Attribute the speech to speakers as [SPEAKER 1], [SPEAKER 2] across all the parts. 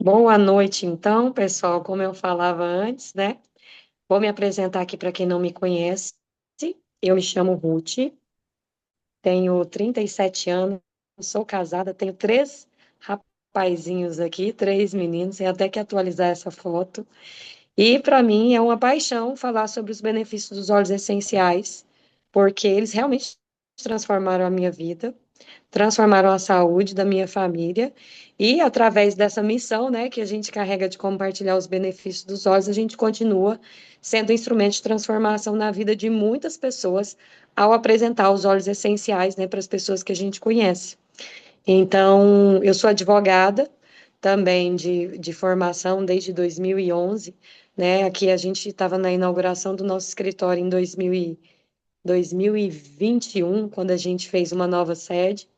[SPEAKER 1] Boa noite, então, pessoal. Como eu falava antes, né? Vou me apresentar aqui para quem não me conhece. Eu me chamo Ruth, tenho 37 anos, sou casada, tenho três rapazinhos aqui, três meninos, tenho até que atualizar essa foto. E para mim é uma paixão falar sobre os benefícios dos óleos essenciais, porque eles realmente transformaram a minha vida, transformaram a saúde da minha família e através dessa missão, né, que a gente carrega de compartilhar os benefícios dos óleos, a gente continua sendo instrumento de transformação na vida de muitas pessoas ao apresentar os óleos essenciais, né, para as pessoas que a gente conhece. Então, eu sou advogada também de formação desde 2011, né? Aqui a gente estava na inauguração do nosso escritório em 2021, quando a gente fez uma nova sede.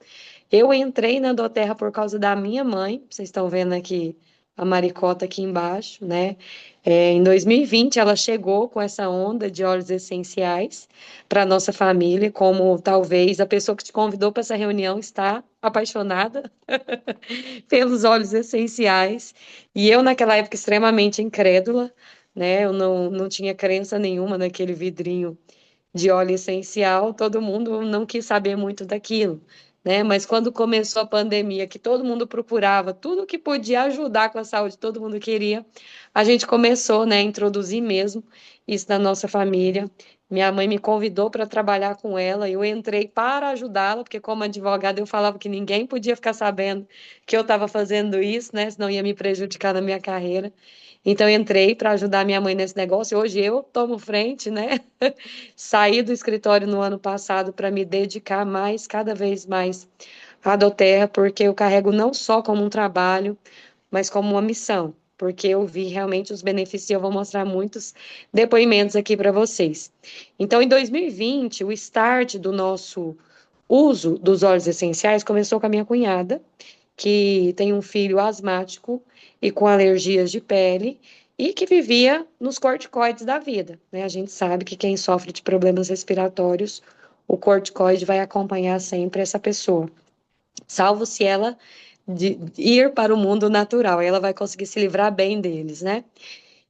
[SPEAKER 1] Eu entrei na Doterra por causa da minha mãe, vocês estão vendo aqui a maricota aqui embaixo, né? Em 2020, ela chegou com essa onda de óleos essenciais para nossa família, como talvez a pessoa que te convidou para essa reunião está apaixonada pelos óleos essenciais. E eu, naquela época, extremamente incrédula, né? Eu não tinha crença nenhuma naquele vidrinho de óleo essencial, todo mundo não quis saber muito daquilo, né? Mas quando começou a pandemia, que todo mundo procurava, tudo que podia ajudar com a saúde, todo mundo queria, a gente começou, né, a introduzir mesmo isso na nossa família. Minha mãe me convidou para trabalhar com ela, eu entrei para ajudá-la, porque como advogada eu falava que ninguém podia ficar sabendo que eu estava fazendo isso, né, senão ia me prejudicar na minha carreira. Então, eu entrei para ajudar minha mãe nesse negócio. Hoje eu tomo frente, né? Saí do escritório no ano passado para me dedicar mais, cada vez mais à Doterra, porque eu carrego não só como um trabalho, mas como uma missão, porque eu vi realmente os benefícios e eu vou mostrar muitos depoimentos aqui para vocês. Então, em 2020, o start do nosso uso dos óleos essenciais começou com a minha cunhada, que tem um filho asmático e com alergias de pele e que vivia nos corticoides da vida, né? A gente sabe que quem sofre de problemas respiratórios, o corticoide vai acompanhar sempre essa pessoa, salvo se ela ir para o mundo natural, ela vai conseguir se livrar bem deles, né?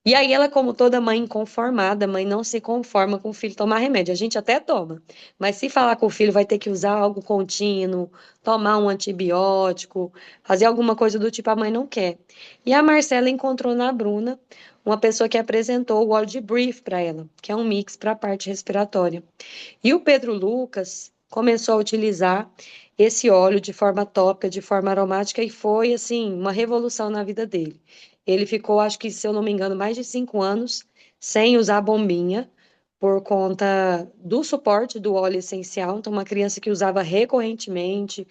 [SPEAKER 1] E aí ela, como toda mãe inconformada, mãe não se conforma com o filho tomar remédio. A gente até toma, mas se falar com o filho vai ter que usar algo contínuo, tomar um antibiótico, fazer alguma coisa do tipo, a mãe não quer. E a Marcela encontrou na Bruna uma pessoa que apresentou o óleo de Brief para ela, que é um mix para a parte respiratória. E o Pedro Lucas começou a utilizar esse óleo de forma tópica, de forma aromática, e foi, assim, uma revolução na vida dele. Ele ficou, acho que, se eu não me engano, mais de 5 anos sem usar bombinha, por conta do suporte do óleo essencial. Então, uma criança que usava recorrentemente,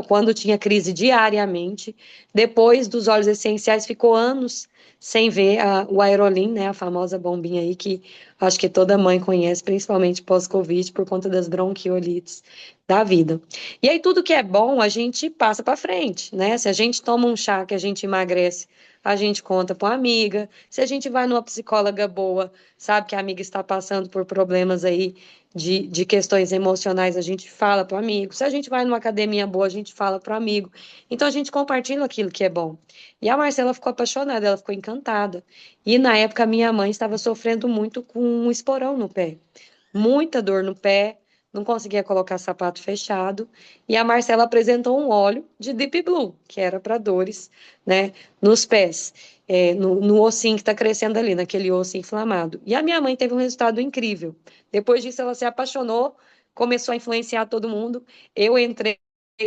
[SPEAKER 1] quando tinha crise diariamente. Depois dos óleos essenciais, ficou anos sem ver o Aerolim, né, a famosa bombinha aí que acho que toda mãe conhece, principalmente pós-Covid, por conta das bronquiolites da vida. E aí, tudo que é bom, a gente passa para frente, né? Se a gente toma um chá que a gente emagrece, a gente conta para uma amiga. Se a gente vai numa psicóloga boa, sabe que a amiga está passando por problemas aí de questões emocionais, a gente fala para o amigo. Se a gente vai numa academia boa, a gente fala para o amigo. Então, a gente compartilha aquilo que é bom. E a Marcela ficou apaixonada, ela ficou encantada. E na época, minha mãe estava sofrendo muito com um esporão no pé, muita dor no pé, não conseguia colocar sapato fechado. E a Marcela apresentou um óleo de Deep Blue, que era para dores, né, nos pés, no ossinho que está crescendo ali, naquele osso inflamado. E a minha mãe teve um resultado incrível. Depois disso, ela se apaixonou, começou a influenciar todo mundo. Eu entrei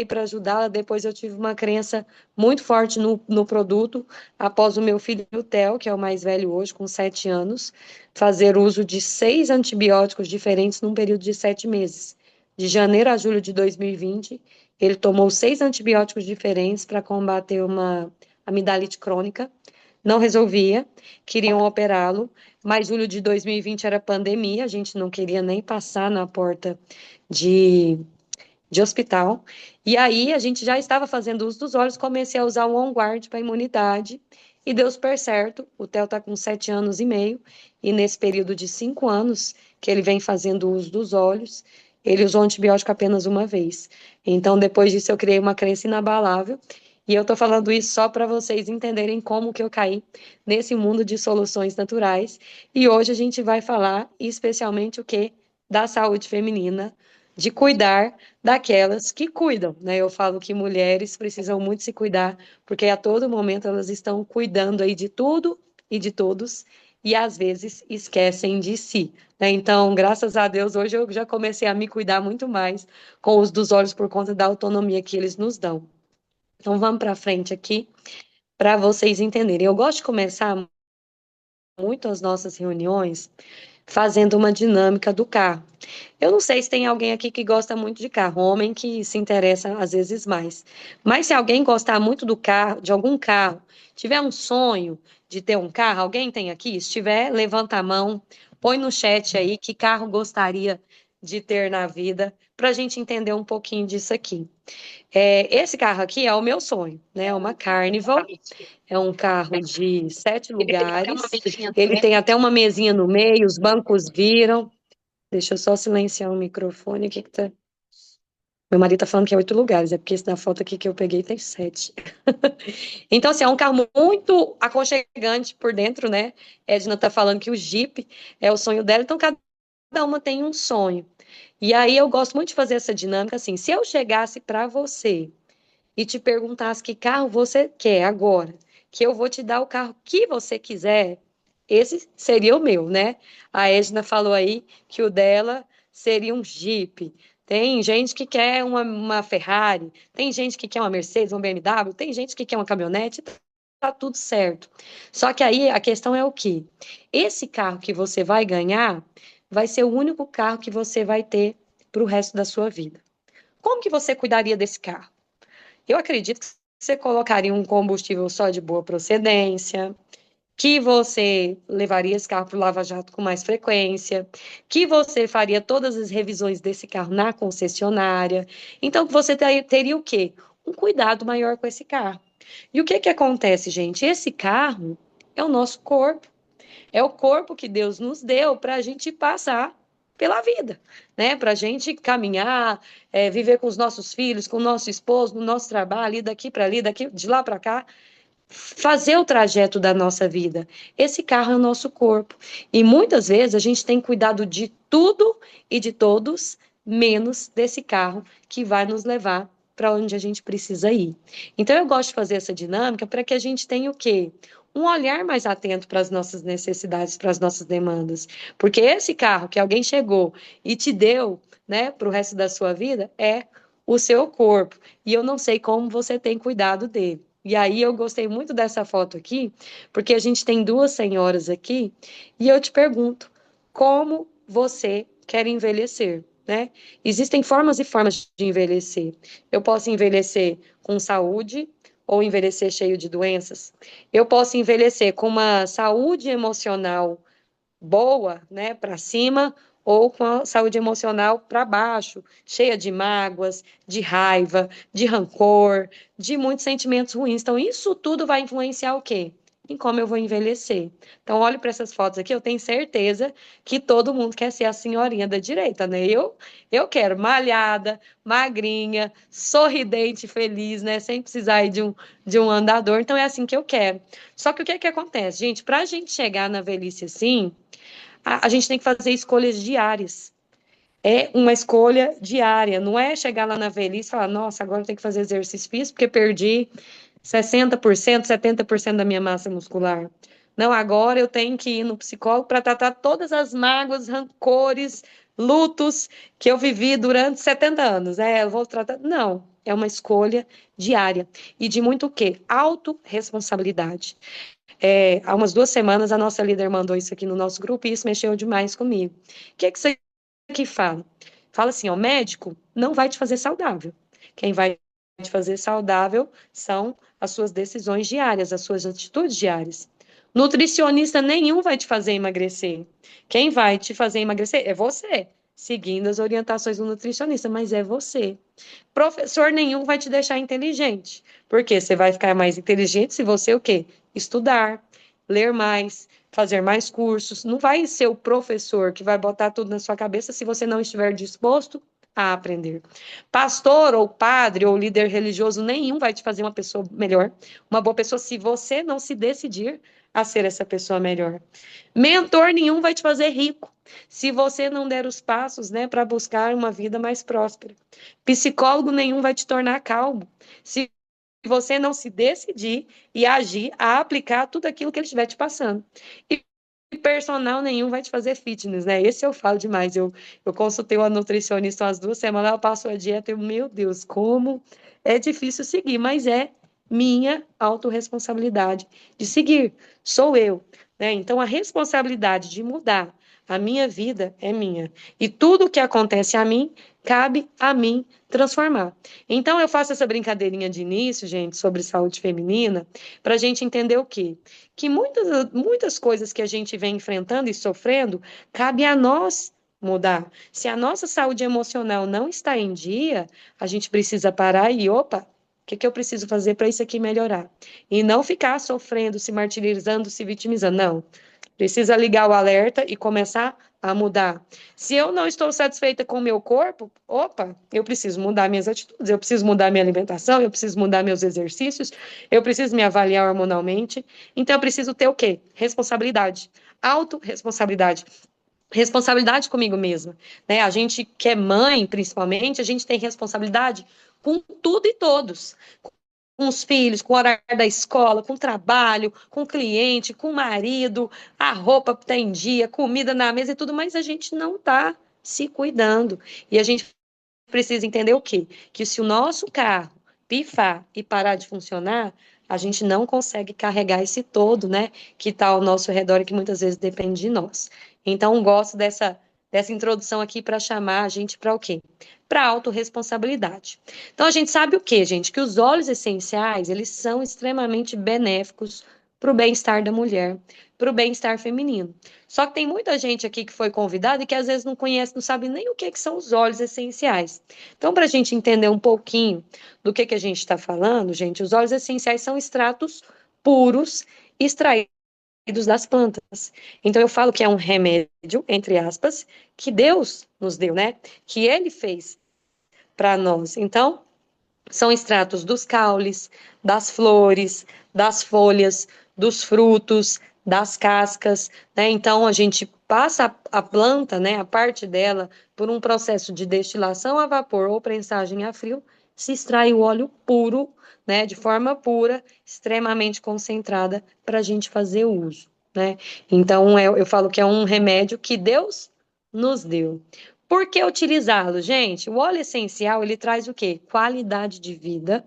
[SPEAKER 1] para ajudá-la. Depois eu tive uma crença muito forte no produto, após o meu filho, o Theo, que é o mais velho hoje, com 7 anos, fazer uso de 6 antibióticos diferentes num período de 7 meses. De janeiro a julho de 2020, ele tomou 6 antibióticos diferentes para combater uma amidalite crônica. Não resolvia, queriam operá-lo, mas julho de 2020 era pandemia, a gente não queria nem passar na porta de de hospital. E aí a gente já estava fazendo uso dos óleos, comecei a usar o On Guard para imunidade e deu super certo. O Theo está com 7 anos e meio e nesse período de 5 anos que ele vem fazendo uso dos óleos, ele usou antibiótico apenas uma vez. Então, depois disso, eu criei uma crença inabalável E eu estou falando isso só para vocês entenderem como que eu caí nesse mundo de soluções naturais. E hoje a gente vai falar especialmente o que? Da saúde feminina, de cuidar daquelas que cuidam, né? Eu falo que mulheres precisam muito se cuidar, porque a todo momento elas estão cuidando aí de tudo e de todos, e às vezes esquecem de si, né? Então, graças a Deus, hoje eu já comecei a me cuidar muito mais com os dos olhos por conta da autonomia que eles nos dão. Então, vamos para frente aqui para vocês entenderem. Eu gosto de começar muito as nossas reuniões fazendo uma dinâmica do carro. Eu não sei se tem alguém aqui que gosta muito de carro, homem que se interessa às vezes mais. Mas se alguém gostar muito do carro, de algum carro, tiver um sonho de ter um carro, alguém tem aqui? Se tiver, levanta a mão, põe no chat aí que carro gostaria de ter na vida, para a gente entender um pouquinho disso aqui. Esse carro aqui é o meu sonho, né? É uma Carnival, é um carro de 7 lugares, ele tem até uma mesinha no meio, os bancos viram. Deixa eu só silenciar o microfone aqui que tá. Meu marido tá falando que é 8 lugares, é porque esse da foto aqui que eu peguei tem 7. Então, assim, é um carro muito aconchegante por dentro, né? Edna tá falando que o Jeep é o sonho dela, então cada uma tem um sonho. E aí eu gosto muito de fazer essa dinâmica assim, se eu chegasse para você e te perguntasse que carro você quer agora, que eu vou te dar o carro que você quiser, esse seria o meu, né? A Edna falou aí que o dela seria um Jeep. Tem gente que quer uma Ferrari, tem gente que quer uma Mercedes, um BMW, tem gente que quer uma caminhonete, tá tudo certo. Só que aí a questão é o quê? Esse carro que você vai ganhar vai ser o único carro que você vai ter para o resto da sua vida. Como que você cuidaria desse carro? Eu acredito que você colocaria um combustível só de boa procedência, que você levaria esse carro para o Lava Jato com mais frequência, que você faria todas as revisões desse carro na concessionária. Então, você teria o quê? Um cuidado maior com esse carro. E o que que acontece, gente? Esse carro é o nosso corpo. É o corpo que Deus nos deu para a gente passar pela vida, né? Para a gente caminhar, viver com os nossos filhos, com o nosso esposo, no nosso trabalho, ir daqui para ali, daqui, de lá para cá, fazer o trajeto da nossa vida. Esse carro é o nosso corpo. E muitas vezes a gente tem cuidado de tudo e de todos, menos desse carro que vai nos levar para onde a gente precisa ir. Então eu gosto de fazer essa dinâmica para que a gente tenha o quê? Um olhar mais atento para as nossas necessidades, para as nossas demandas. Porque esse carro que alguém chegou e te deu, né, para o resto da sua vida, é o seu corpo. E eu não sei como você tem cuidado dele. E aí eu gostei muito dessa foto aqui, porque a gente tem duas senhoras aqui, e eu te pergunto, como você quer envelhecer, né? Existem formas e formas de envelhecer. Eu posso envelhecer com saúde ou envelhecer cheio de doenças. Eu posso envelhecer com uma saúde emocional boa, né, para cima, ou com a saúde emocional para baixo, cheia de mágoas, de raiva, de rancor, de muitos sentimentos ruins. Então, isso tudo vai influenciar o quê? Em como eu vou envelhecer. Então, olhe para essas fotos aqui, eu tenho certeza que todo mundo quer ser a senhorinha da direita, né? Eu quero malhada, magrinha, sorridente, feliz, né? Sem precisar ir de um andador. Então, é assim que eu quero. Só que o que é que acontece, gente? Para a gente chegar na velhice assim, a gente tem que fazer escolhas diárias. É uma escolha diária, não é chegar lá na velhice e falar, nossa, agora eu tenho que fazer exercício físico porque perdi 60%, 70% da minha massa muscular. Não, agora eu tenho que ir no psicólogo para tratar todas as mágoas, rancores, lutos que eu vivi durante 70 anos. Eu vou tratar. Não, é uma escolha diária. E de muito o quê? Autorresponsabilidade. Há umas 2 semanas a nossa líder mandou isso aqui no nosso grupo e isso mexeu demais comigo. O que é que isso aqui fala? Fala assim, ó, médico não vai te fazer saudável. Quem vai te fazer saudável são as suas decisões diárias, as suas atitudes diárias. Nutricionista nenhum vai te fazer emagrecer. Quem vai te fazer emagrecer é você, seguindo as orientações do nutricionista, mas é você. Professor nenhum vai te deixar inteligente, porque você vai ficar mais inteligente se você o quê? Estudar, ler mais, fazer mais cursos. Não vai ser o professor que vai botar tudo na sua cabeça se você não estiver disposto a aprender. Pastor ou padre ou líder religioso nenhum vai te fazer uma pessoa melhor, uma boa pessoa, se você não se decidir a ser essa pessoa melhor. Mentor nenhum vai te fazer rico, se você não der os passos, né, para buscar uma vida mais próspera. Psicólogo nenhum vai te tornar calmo, se você não se decidir e agir a aplicar tudo aquilo que ele estiver te passando. E personal nenhum vai te fazer fitness, né? Esse eu falo demais. Eu consultei uma nutricionista umas 2 semanas, ela passou a dieta e, meu Deus, como é difícil seguir, mas é minha autorresponsabilidade de seguir. Sou eu, né? Então, a responsabilidade de mudar a minha vida é minha. E tudo o que acontece a mim, cabe a mim transformar. Então, eu faço essa brincadeirinha de início, gente, sobre saúde feminina, para a gente entender o quê? Que muitas coisas que a gente vem enfrentando e sofrendo, cabe a nós mudar. Se a nossa saúde emocional não está em dia, a gente precisa parar e, opa, o que eu preciso fazer para isso aqui melhorar? E não ficar sofrendo, se martirizando, se vitimizando. Não. Precisa ligar o alerta e começar a mudar. Se eu não estou satisfeita com o meu corpo, opa, eu preciso mudar minhas atitudes, eu preciso mudar minha alimentação, eu preciso mudar meus exercícios, eu preciso me avaliar hormonalmente. Então, eu preciso ter o quê? Responsabilidade. Autorresponsabilidade. Responsabilidade comigo mesma, né? A gente que é mãe, principalmente, a gente tem responsabilidade com tudo e todos, com os filhos, com o horário da escola, com o trabalho, com o cliente, com o marido, a roupa está em dia, comida na mesa e tudo, mas a gente não está se cuidando. E a gente precisa entender o quê? Que se o nosso carro pifar e parar de funcionar, a gente não consegue carregar esse todo, né, que está ao nosso redor e que muitas vezes depende de nós. Então, gosto dessa introdução aqui para chamar a gente para o quê? Para a autorresponsabilidade. Então, a gente sabe o quê, gente? Que os óleos essenciais, eles são extremamente benéficos para o bem-estar da mulher, para o bem-estar feminino. Só que tem muita gente aqui que foi convidada e que às vezes não conhece, não sabe nem o que são os óleos essenciais. Então, para a gente entender um pouquinho do que a gente está falando, gente, os óleos essenciais são extratos puros extraídos das plantas. Então, eu falo que é um remédio, entre aspas, que Deus nos deu, né? Que Ele fez para nós. Então, são extratos dos caules, das flores, das folhas, dos frutos, das cascas, né? Então a gente passa a planta, né, a parte dela, por um processo de destilação a vapor ou prensagem a frio, se extrai o óleo puro, né, de forma pura, extremamente concentrada, para a gente fazer uso, né? Então eu falo que é um remédio que Deus nos deu. Por que utilizá-lo, gente? O óleo essencial, ele traz o quê? Qualidade de vida,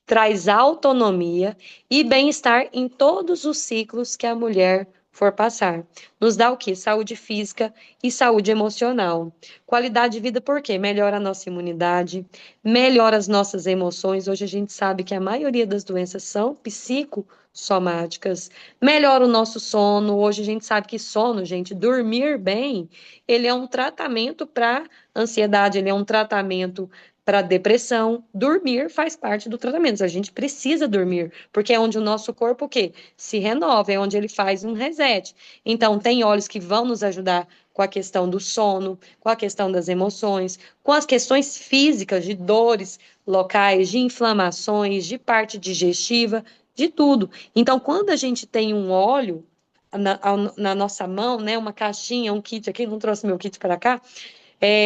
[SPEAKER 1] traz autonomia e bem-estar em todos os ciclos que a mulher for passar. Nos dá o quê? Saúde física e saúde emocional. Qualidade de vida por quê? Melhora a nossa imunidade, melhora as nossas emoções. Hoje a gente sabe que a maioria das doenças são psicossomáticas. Melhora o nosso sono. Hoje a gente sabe que sono, gente, dormir bem, ele é um tratamento para ansiedade, ele é um tratamento para depressão. Dormir faz parte do tratamento. A gente precisa dormir, porque é onde o nosso corpo o quê? Se renova, é onde ele faz um reset. Então, tem óleos que vão nos ajudar com a questão do sono, com a questão das emoções, com as questões físicas de dores locais, de inflamações, de parte digestiva, de tudo. Então, quando a gente tem um óleo na nossa mão, né, uma caixinha, um kit aqui, não trouxe meu kit para cá,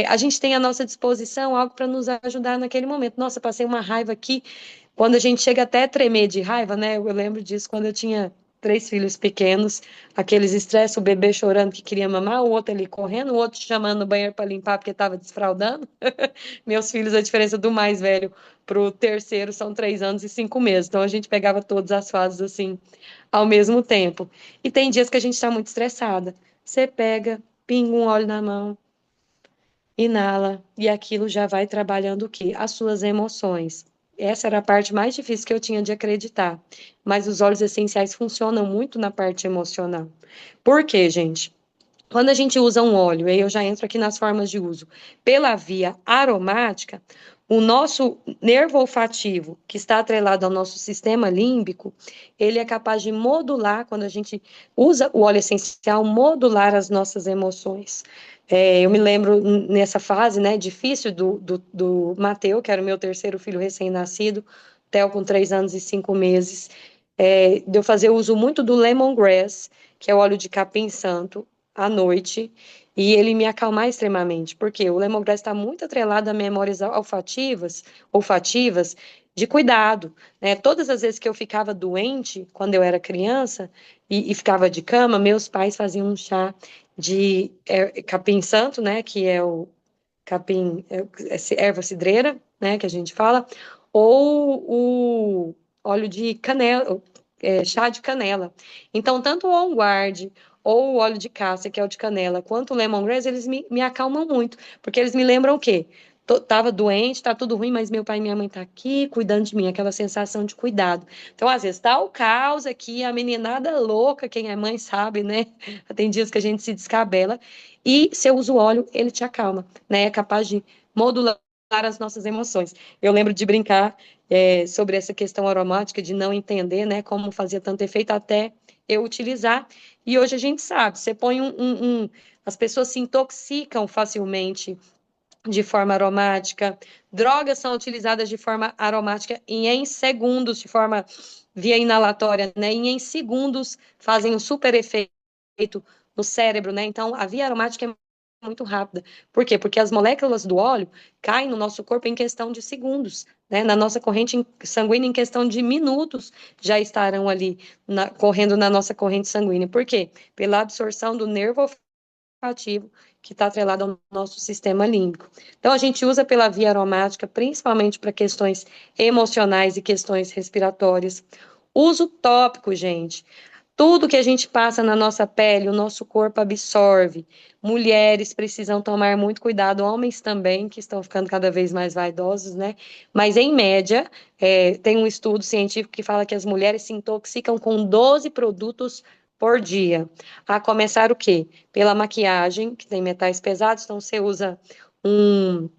[SPEAKER 1] a gente tem à nossa disposição algo para nos ajudar naquele momento. Nossa, passei uma raiva aqui, quando a gente chega até a tremer de raiva, né? Eu lembro disso quando eu tinha 3 filhos pequenos, aqueles estresse, o bebê chorando que queria mamar, o outro ali correndo, o outro chamando no banheiro para limpar porque estava desfraldando. Meus filhos, a diferença do mais velho para o terceiro são 3 anos e 5 meses. Então a gente pegava todas as fases assim ao mesmo tempo. E tem dias que a gente está muito estressada. Você pega, pinga um óleo na mão, inala, e aquilo já vai trabalhando o quê? As suas emoções. Essa era a parte mais difícil que eu tinha de acreditar. Mas os óleos essenciais funcionam muito na parte emocional. Por quê, gente? Quando a gente usa um óleo, aí eu já entro aqui nas formas de uso, pela via aromática, o nosso nervo olfativo, que está atrelado ao nosso sistema límbico, ele é capaz de modular, quando a gente usa o óleo essencial, modular as nossas emoções. Eu me lembro nessa fase, né, difícil do Mateu, que era o meu terceiro filho recém-nascido, Theo com 3 anos e 5 meses, de eu fazer uso muito do lemongrass, que é o óleo de capim santo, à noite, e ele me acalmar extremamente, porque o lemongrass está muito atrelado a memórias olfativas de cuidado, né? Todas as vezes que eu ficava doente, quando eu era criança, e ficava de cama, meus pais faziam um chá de capim santo, né? Que é o capim, erva cidreira, né? Que a gente fala, ou o óleo de canela, chá de canela. Então, tanto o On Guard ou o óleo de cássia, que é o de canela, quanto o lemongrass, eles me acalmam muito, porque eles me lembram o quê? Tava doente, tá tudo ruim, mas meu pai e minha mãe tá aqui cuidando de mim, aquela sensação de cuidado. Então, às vezes, tá o caos aqui, a meninada louca, quem é mãe sabe, né? Tem dias que a gente se descabela, e se eu uso óleo, ele te acalma, né? É capaz de modular as nossas emoções. Eu lembro de brincar sobre essa questão aromática, de não entender, né, como fazia tanto efeito até eu utilizar. E hoje a gente sabe, você põe as pessoas se intoxicam facilmente de forma aromática, drogas são utilizadas de forma aromática e em segundos, de forma via inalatória, né? E em segundos fazem um super efeito no cérebro, né? Então, a via aromática é muito rápida. Por quê? Porque as moléculas do óleo caem no nosso corpo em questão de segundos, né? Na nossa corrente sanguínea, em questão de minutos, já estarão ali correndo na nossa corrente sanguínea. Por quê? Pela absorção do nervo ativo que está atrelado ao nosso sistema límbico. Então, a gente usa pela via aromática, principalmente para questões emocionais e questões respiratórias. Uso tópico, gente. Tudo que a gente passa na nossa pele, o nosso corpo absorve. Mulheres precisam tomar muito cuidado, homens também, que estão ficando cada vez mais vaidosos, né? Mas, em média, tem um estudo científico que fala que as mulheres se intoxicam com 12 produtos por dia. A começar o quê? Pela maquiagem, que tem metais pesados, então você usa um,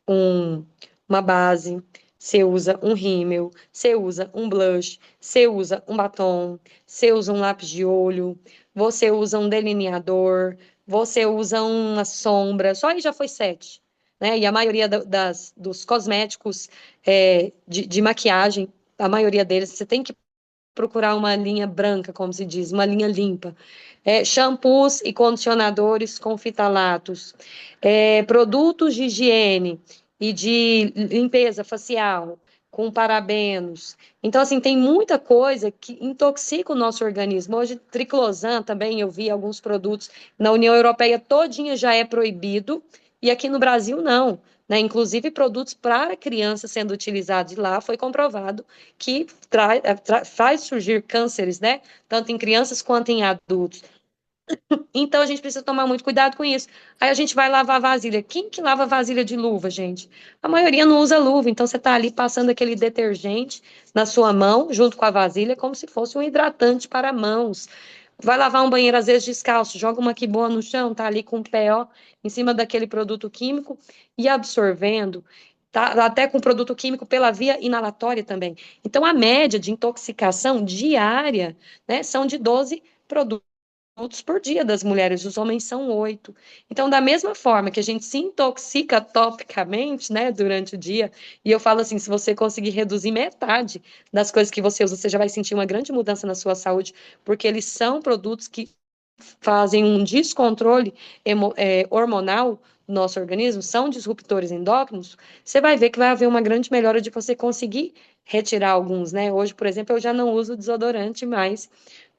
[SPEAKER 1] um, uma base, você usa um rímel, você usa um blush, você usa um batom, você usa um lápis de olho, você usa um delineador, você usa uma sombra, só aí já foi 7. Né? E a maioria dos cosméticos de maquiagem, a maioria deles, você tem que procurar uma linha branca, como se diz, uma linha limpa. Shampoos e condicionadores com fitalatos, produtos de higiene e de limpeza facial com parabenos. Então, assim, tem muita coisa que intoxica o nosso organismo. Hoje, triclosan também, eu vi alguns produtos na União Europeia todinha já é proibido, e aqui no Brasil não. Né? Inclusive, produtos para crianças sendo utilizados lá, foi comprovado que faz surgir cânceres, né? Tanto em crianças quanto em adultos. Então a gente precisa tomar muito cuidado com isso. Aí a gente vai lavar vasilha. Quem que lava vasilha de luva, gente? A maioria não usa luva, então você está ali passando aquele detergente na sua mão, junto com a vasilha, como se fosse um hidratante para mãos. Vai lavar um banheiro, às vezes descalço, joga uma boa no chão, tá ali com o pé, ó, em cima daquele produto químico e absorvendo. Tá, até com produto químico pela via inalatória também. Então, a média de intoxicação diária, né, são de 12 produtos por dia das mulheres, os homens são 8. Então, da mesma forma que a gente se intoxica topicamente, né, durante o dia, e eu falo assim, se você conseguir reduzir metade das coisas que você usa, você já vai sentir uma grande mudança na sua saúde, porque eles são produtos que fazem um descontrole hormonal no nosso organismo, são disruptores endócrinos, você vai ver que vai haver uma grande melhora de você conseguir retirar alguns, né? Hoje, por exemplo, eu já não uso desodorante mais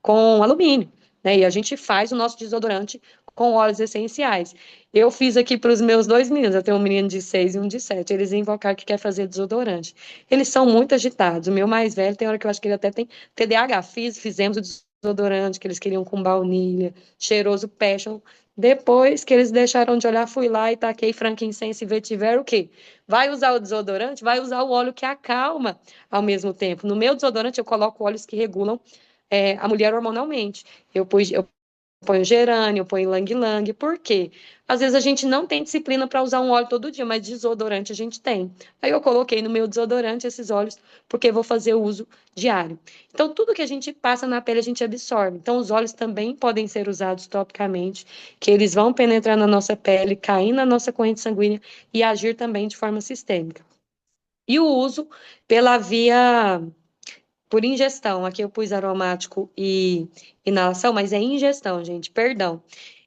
[SPEAKER 1] com alumínio, né? E a gente faz o nosso desodorante com óleos essenciais. Eu fiz aqui para os meus 2 meninos, eu tenho um menino de 6 e um de 7, eles invocaram que quer fazer desodorante. Eles são muito agitados. O meu mais velho, tem hora que eu acho que ele até tem TDAH. Fizemos o desodorante que eles queriam com baunilha, cheiroso passion. Depois que eles deixaram de olhar, fui lá e taquei frankincense e vetiver, o quê? Vai usar o desodorante? Vai usar o óleo que acalma ao mesmo tempo. No meu desodorante, eu coloco óleos que regulam a mulher hormonalmente. Eu põe o gerânio, põe lang-lang. Por quê? Às vezes a gente não tem disciplina para usar um óleo todo dia, mas desodorante a gente tem. Aí eu coloquei no meu desodorante esses óleos, porque vou fazer o uso diário. Então, tudo que a gente passa na pele, a gente absorve. Então, os óleos também podem ser usados topicamente, que eles vão penetrar na nossa pele, cair na nossa corrente sanguínea e agir também de forma sistêmica. E o uso pela via por ingestão. Aqui eu pus aromático e inalação, mas é ingestão, gente, perdão.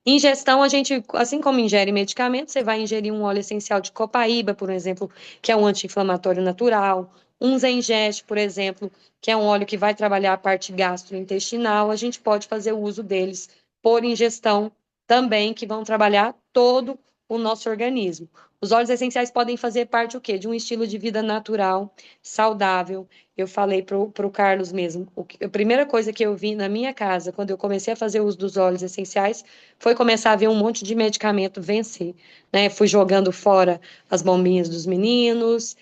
[SPEAKER 1] Ingestão, a gente, assim como ingere medicamento, você vai ingerir um óleo essencial de copaíba, por exemplo, que é um anti-inflamatório natural, um Zengeste, por exemplo, que é um óleo que vai trabalhar a parte gastrointestinal, a gente pode fazer o uso deles por ingestão também, que vão trabalhar todo o nosso organismo. Os óleos essenciais podem fazer parte o quê? De um estilo de vida natural, saudável. Eu falei para o Carlos mesmo, a primeira coisa que eu vi na minha casa, quando eu comecei a fazer uso dos óleos essenciais, foi começar a ver um monte de medicamento vencer, né? Fui jogando fora as bombinhas dos meninos,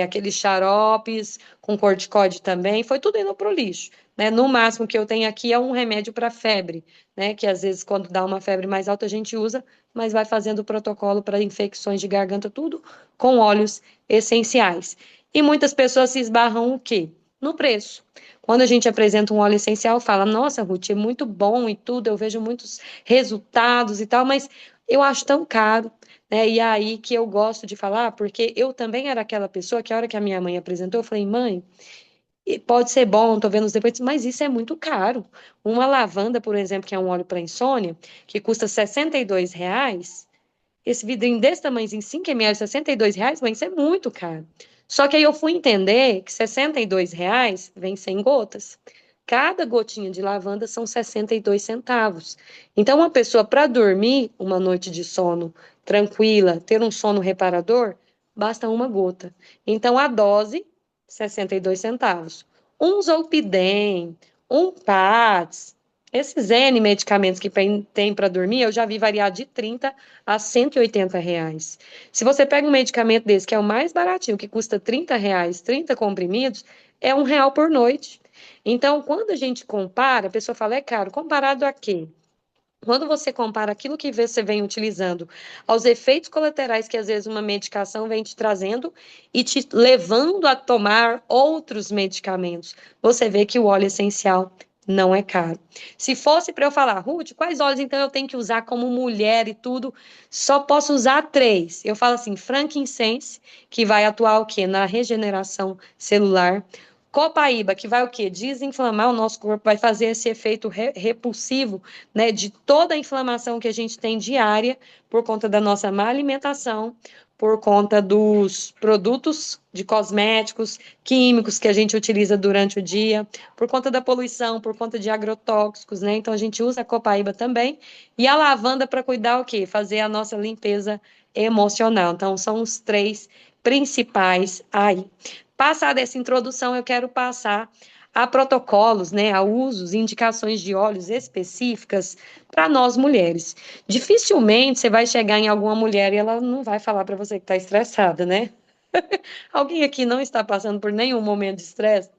[SPEAKER 1] aqueles xaropes com corticóide também, foi tudo indo para o lixo. Né? No máximo que eu tenho aqui é um remédio para febre, né? Que às vezes quando dá uma febre mais alta a gente usa, mas vai fazendo o protocolo para infecções de garganta, tudo com óleos essenciais. E muitas pessoas se esbarram o quê? No preço. Quando a gente apresenta um óleo essencial, fala, nossa, Ruth, é muito bom e tudo, eu vejo muitos resultados e tal, mas eu acho tão caro, né? E é aí que eu gosto de falar, porque eu também era aquela pessoa que a hora que a minha mãe apresentou, eu falei, mãe, pode ser bom, tô vendo os depois, mas isso é muito caro. Uma lavanda, por exemplo, que é um óleo para insônia, que custa R$ 62, esse vidrinho desse tamanhozinho, 5 ml, R$ 62, mas isso é muito caro. Só que aí eu fui entender que R$ 62 vem 100 gotas. Cada gotinha de lavanda são 62 centavos. Então, uma pessoa para dormir uma noite de sono tranquila, ter um sono reparador, basta uma gota. Então, a dose, 62 centavos. Um Zolpidem, um Pats, esses N medicamentos que tem para dormir, eu já vi variar de 30 a R$ 180. Se você pega um medicamento desse, que é o mais baratinho, que custa R$ 30, 30 comprimidos, é R$ 1 por noite. Então, quando a gente compara, a pessoa fala, é caro, comparado a quê? Quando você compara aquilo que você vem utilizando aos efeitos colaterais que às vezes uma medicação vem te trazendo e te levando a tomar outros medicamentos, você vê que o óleo essencial não é caro. Se fosse para eu falar, Ruth, quais óleos então eu tenho que usar como mulher e tudo, só posso usar três. Eu falo assim, frankincense, que vai atuar o quê? Na regeneração celular. Copaíba, que vai o quê? Desinflamar o nosso corpo, vai fazer esse efeito repulsivo, né, de toda a inflamação que a gente tem diária por conta da nossa má alimentação, por conta dos produtos de cosméticos, químicos que a gente utiliza durante o dia, por conta da poluição, por conta de agrotóxicos, né? Então a gente usa a copaíba também e a lavanda para cuidar o quê? Fazer a nossa limpeza emocional. Então são os três principais aí. Passada essa introdução, eu quero passar a protocolos, né, a usos e indicações de óleos específicas para nós mulheres. Dificilmente você vai chegar em alguma mulher e ela não vai falar para você que está estressada, né? Alguém aqui não está passando por nenhum momento de estresse?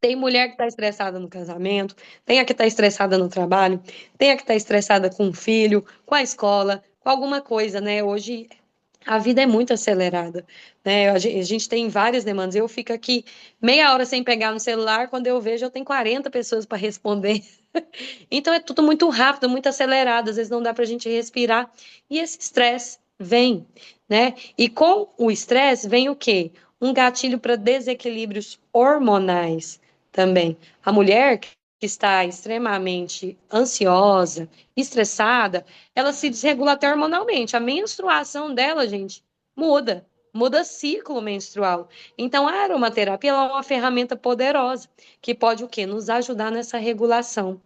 [SPEAKER 1] Tem mulher que está estressada no casamento, tem a que está estressada no trabalho, tem a que está estressada com o filho, com a escola, com alguma coisa, né? Hoje a vida é muito acelerada, né? A gente tem várias demandas. Eu fico aqui meia hora sem pegar no celular, quando eu vejo, eu tenho 40 pessoas para responder. Então é tudo muito rápido, muito acelerado, às vezes não dá para a gente respirar. E esse estresse vem, né? E com o estresse vem o quê? Um gatilho para desequilíbrios hormonais também. A mulher que está extremamente ansiosa, estressada, ela se desregula até hormonalmente. A menstruação dela, gente, muda ciclo menstrual. Então, a aromaterapia ela é uma ferramenta poderosa que pode o quê? Nos ajudar nessa regulação.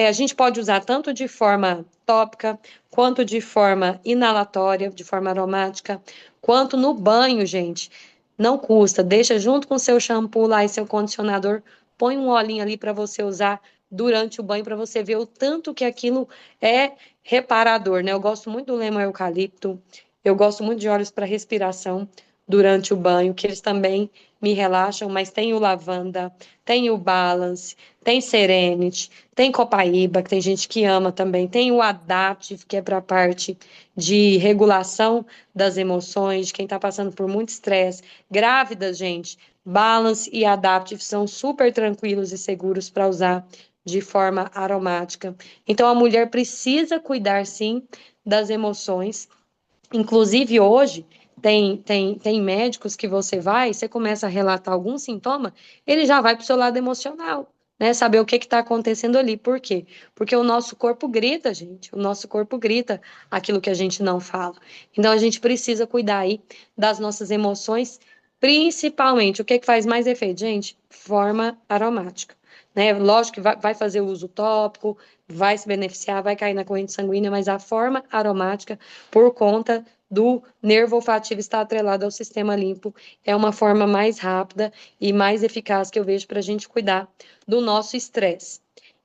[SPEAKER 1] A gente pode usar tanto de forma tópica, quanto de forma inalatória, de forma aromática, quanto no banho, gente. Não custa, deixa junto com seu shampoo lá e seu condicionador, põe um olhinho ali para você usar durante o banho para você ver o tanto que aquilo é reparador, né? Eu gosto muito do lemon eucalipto, eu gosto muito de óleos para respiração. durante o banho, que eles também me relaxam, mas tem o lavanda, tem o balance, tem serenity, tem copaíba, que tem gente que ama também, tem o adaptive, que é para a parte de regulação das emoções, de quem está passando por muito estresse. Grávidas, gente, balance e adaptive são super tranquilos e seguros para usar de forma aromática. Então, a mulher precisa cuidar, sim, das emoções. Inclusive, hoje, tem médicos que você começa a relatar algum sintoma, ele já vai para o seu lado emocional, né? Saber o que está acontecendo ali. Por quê? Porque o nosso corpo grita, gente. O nosso corpo grita aquilo que a gente não fala. Então, a gente precisa cuidar aí das nossas emoções, principalmente. O que faz mais efeito, gente? Forma aromática. Né? Lógico que vai fazer o uso tópico, vai se beneficiar, vai cair na corrente sanguínea, mas a forma aromática, por conta do nervo olfativo estar atrelado ao sistema limpo, é uma forma mais rápida e mais eficaz que eu vejo para a gente cuidar do nosso estresse.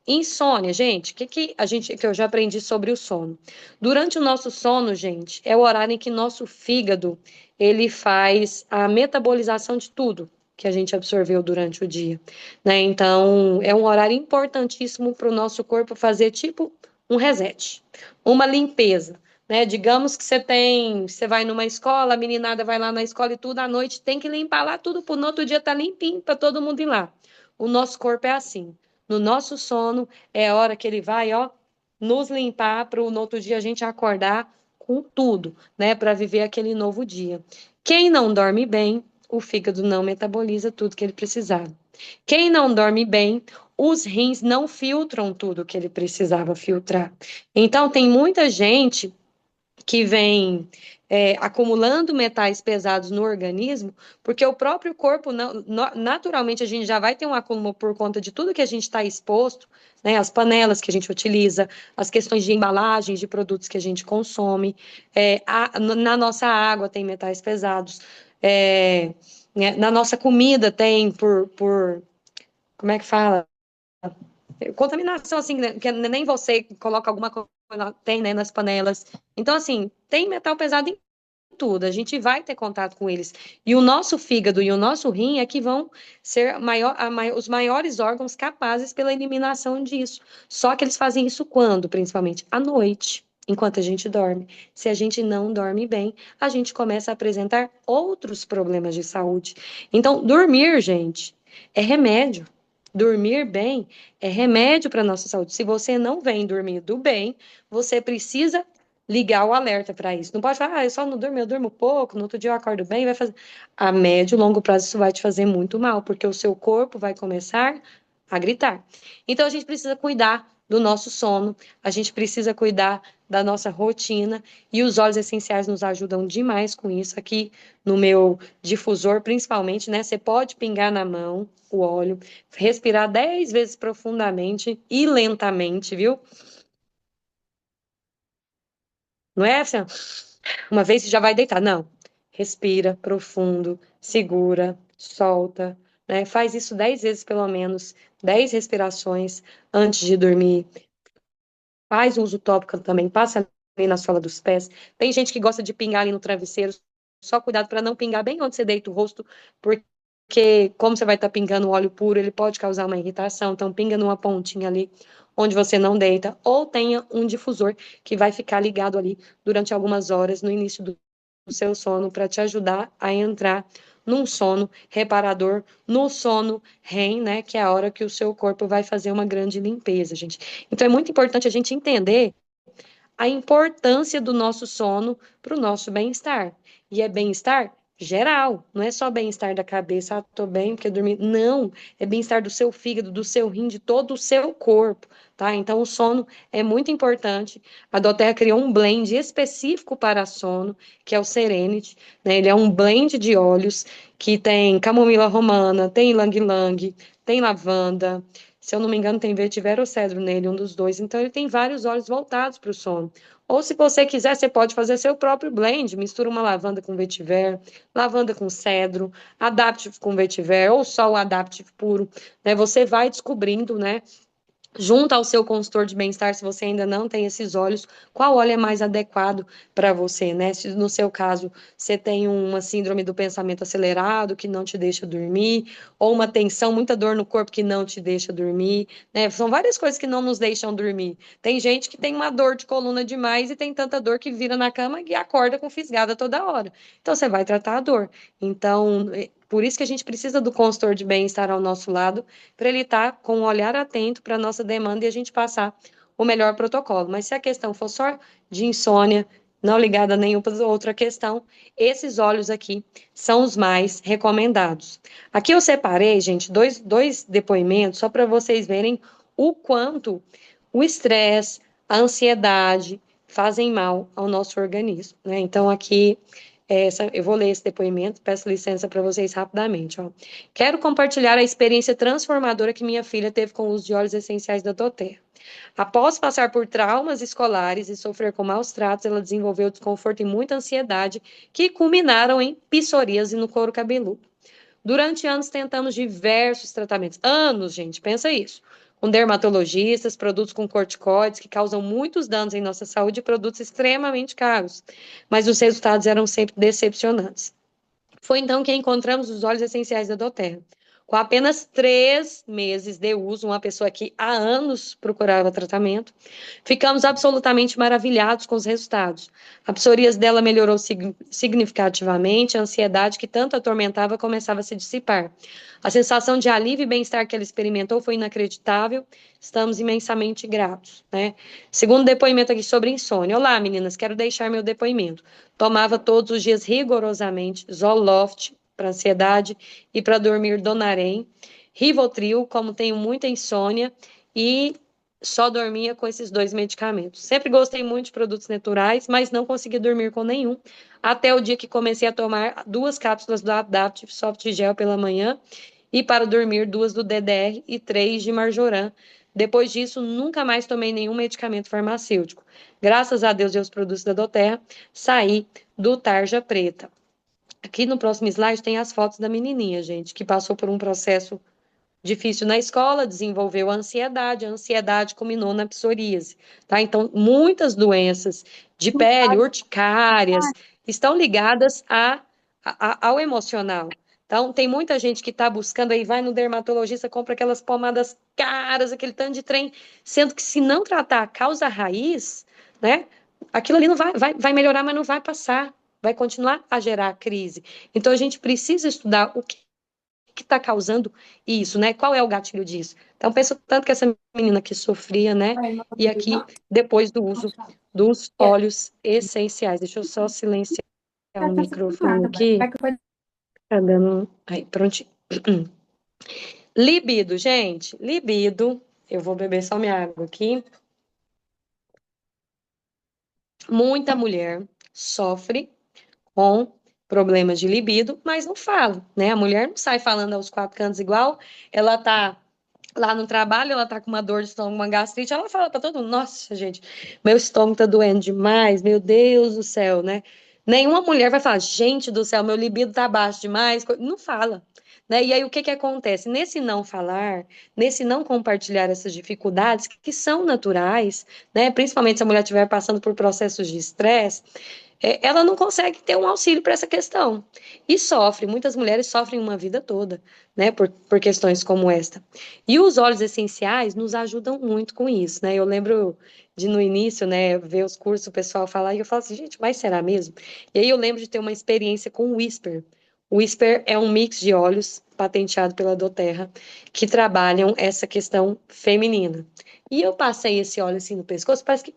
[SPEAKER 1] Insônia, gente, que eu já aprendi sobre o sono. Durante o nosso sono, gente, é o horário em que nosso fígado ele faz a metabolização de tudo que a gente absorveu durante o dia, né? Então, é um horário importantíssimo para o nosso corpo fazer tipo um reset, uma limpeza, né? Digamos que você vai numa escola, a meninada vai lá na escola e tudo, à noite tem que limpar lá tudo, para no outro dia tá limpinho para todo mundo ir lá. O nosso corpo é assim. No nosso sono é a hora que ele vai, ó, nos limpar para no outro dia a gente acordar com tudo, né, para viver aquele novo dia. Quem não dorme bem, o fígado não metaboliza tudo que ele precisava. Quem não dorme bem, os rins não filtram tudo que ele precisava filtrar. Então, tem muita gente que vem acumulando metais pesados no organismo, porque o próprio corpo, naturalmente, a gente já vai ter um acúmulo por conta de tudo que a gente está exposto, né, as panelas que a gente utiliza, as questões de embalagens de produtos que a gente consome, na nossa água tem metais pesados, né, na nossa comida tem como é que fala? Contaminação, assim, né, que nem você coloca alguma coisa, tem, né, nas panelas. Então, assim, tem metal pesado em tudo, a gente vai ter contato com eles. E o nosso fígado e o nosso rim é que vão ser os maiores órgãos capazes pela eliminação disso. Só que eles fazem isso quando, principalmente? À noite, enquanto a gente dorme. Se a gente não dorme bem, a gente começa a apresentar outros problemas de saúde. Então, dormir, gente, é remédio. Dormir bem é remédio para a nossa saúde. Se você não vem dormindo bem, você precisa ligar o alerta para isso. Não pode falar, eu só não durmo, eu durmo pouco, no outro dia eu acordo bem, vai fazer. A médio e longo prazo isso vai te fazer muito mal, porque o seu corpo vai começar a gritar. Então a gente precisa cuidar do nosso sono, a gente precisa cuidar da nossa rotina e os óleos essenciais nos ajudam demais com isso. Aqui no meu difusor, principalmente, né? Você pode pingar na mão o óleo, respirar 10 vezes profundamente e lentamente, viu? Não é assim, uma vez você já vai deitar. Não. Respira profundo, segura, solta, né? Faz isso 10 vezes pelo menos, 10 respirações antes de dormir. Faz um uso tópico também, passa ali na sola dos pés. Tem gente que gosta de pingar ali no travesseiro, só cuidado para não pingar bem onde você deita o rosto, porque como você vai estar pingando óleo puro, ele pode causar uma irritação. Então pinga numa pontinha ali onde você não deita, ou tenha um difusor que vai ficar ligado ali durante algumas horas no início do seu sono para te ajudar a entrar num sono reparador, no sono REM, né, que é a hora que o seu corpo vai fazer uma grande limpeza, gente. Então é muito importante a gente entender a importância do nosso sono para o nosso bem-estar. E é bem-estar geral, não é só bem-estar da cabeça, ah, tô bem porque dormi. Não, é bem-estar do seu fígado, do seu rim, de todo o seu corpo, tá? Então o sono é muito importante. A Doterra criou um blend específico para sono, que é o Serenity, né? Ele é um blend de óleos que tem camomila romana, tem ylang-ylang, tem lavanda, se eu não me engano, tem vetiver ou cedro nele, um dos dois. Então, ele tem vários óleos voltados para o sono. Ou, se você quiser, você pode fazer seu próprio blend. Mistura uma lavanda com vetiver, lavanda com cedro, adaptive com vetiver, ou só o adaptive puro. Né? Você vai descobrindo, né, junto ao seu consultor de bem-estar, se você ainda não tem esses óleos, qual óleo é mais adequado para você, né? Se no seu caso você tem uma síndrome do pensamento acelerado que não te deixa dormir, ou uma tensão, muita dor no corpo que não te deixa dormir, né? São várias coisas que não nos deixam dormir. Tem gente que tem uma dor de coluna demais e tem tanta dor que vira na cama e acorda com fisgada toda hora. Então você vai tratar a dor. Então, por isso que a gente precisa do consultor de bem-estar ao nosso lado, para ele estar com um olhar atento para a nossa demanda e a gente passar o melhor protocolo. Mas se a questão for só de insônia, não ligada a nenhuma outra questão, esses óleos aqui são os mais recomendados. Aqui eu separei, gente, dois depoimentos só para vocês verem o quanto o estresse, a ansiedade fazem mal ao nosso organismo, né? Então, aqui eu vou ler esse depoimento, peço licença para vocês rapidamente. Ó. Quero compartilhar a experiência transformadora que minha filha teve com o uso de óleos essenciais da doTERRA. Após passar por traumas escolares e sofrer com maus tratos, ela desenvolveu desconforto e muita ansiedade, que culminaram em psoríase no couro cabeludo. Durante anos tentamos diversos tratamentos. Anos, gente, pensa isso. Com dermatologistas, produtos com corticoides que causam muitos danos em nossa saúde e produtos extremamente caros. Mas os resultados eram sempre decepcionantes. Foi então que encontramos os óleos essenciais da doTERRA. Com apenas 3 meses de uso, uma pessoa que há anos procurava tratamento, ficamos absolutamente maravilhados com os resultados. A psoríase dela melhorou significativamente, a ansiedade que tanto atormentava começava a se dissipar. A sensação de alívio e bem-estar que ela experimentou foi inacreditável, estamos imensamente gratos. Né? Segundo depoimento aqui sobre insônia. Olá, meninas, quero deixar meu depoimento. Tomava todos os dias rigorosamente Zoloft para ansiedade e para dormir Donarém, Rivotril, como tenho muita insônia, e só dormia com esses 2 medicamentos. Sempre gostei muito de produtos naturais, mas não consegui dormir com nenhum, até o dia que comecei a tomar 2 cápsulas do Adaptive Soft Gel pela manhã e para dormir 2 do DDR e 3 de Marjoram. Depois disso, nunca mais tomei nenhum medicamento farmacêutico. Graças a Deus e aos produtos da doTERRA, saí do tarja preta. Aqui no próximo slide tem as fotos da menininha, gente, que passou por um processo difícil na escola, desenvolveu a ansiedade culminou na psoríase, tá? Então, muitas doenças de pele, urticárias, estão ligadas ao emocional. Então, tem muita gente que está buscando aí, vai no dermatologista, compra aquelas pomadas caras, aquele tanto de trem, sendo que se não tratar a causa raiz, né, aquilo ali não vai melhorar, mas não vai passar, vai continuar a gerar crise. Então, a gente precisa estudar o que está causando isso, né? Qual é o gatilho disso? Então, penso tanto que essa menina que sofria, né? E aqui, depois do uso dos óleos essenciais. Deixa eu só silenciar o microfone aqui. Tá dando. Aí, prontinho. Libido, gente. Libido. Eu vou beber só minha água aqui. Muita mulher sofre com problemas de libido, mas não fala, né? A mulher não sai falando aos 4 cantos igual, ela tá lá no trabalho, ela tá com uma dor de estômago, uma gastrite, ela fala para todo mundo, nossa, gente, meu estômago tá doendo demais, meu Deus do céu, né? Nenhuma mulher vai falar, gente do céu, meu libido tá baixo demais, não fala. Né? E aí o que que acontece? Nesse não falar, nesse não compartilhar essas dificuldades que são naturais, né? Principalmente se a mulher estiver passando por processos de estresse, ela não consegue ter um auxílio para essa questão. E sofre, muitas mulheres sofrem uma vida toda, né, por questões como esta. E os óleos essenciais nos ajudam muito com isso, né? Eu lembro de no início, né, ver os cursos, o pessoal falar, e eu falo assim, gente, mas será mesmo? E aí eu lembro de ter uma experiência com o Whisper. O Whisper é um mix de óleos patenteado pela doTERRA que trabalham essa questão feminina. E eu passei esse óleo assim no pescoço, parece que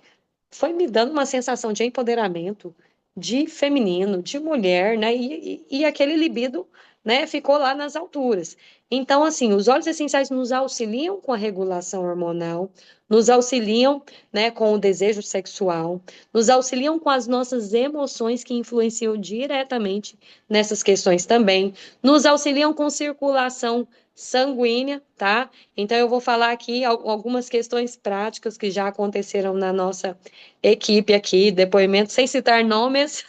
[SPEAKER 1] foi me dando uma sensação de empoderamento, de feminino, de mulher, né? E aquele libido, né, ficou lá nas alturas. Então, assim, os óleos essenciais nos auxiliam com a regulação hormonal, nos auxiliam, né, com o desejo sexual, nos auxiliam com as nossas emoções que influenciam diretamente nessas questões também, nos auxiliam com circulação sanguínea, tá? Então, eu vou falar aqui algumas questões práticas que já aconteceram na nossa equipe aqui, depoimentos, sem citar nomes,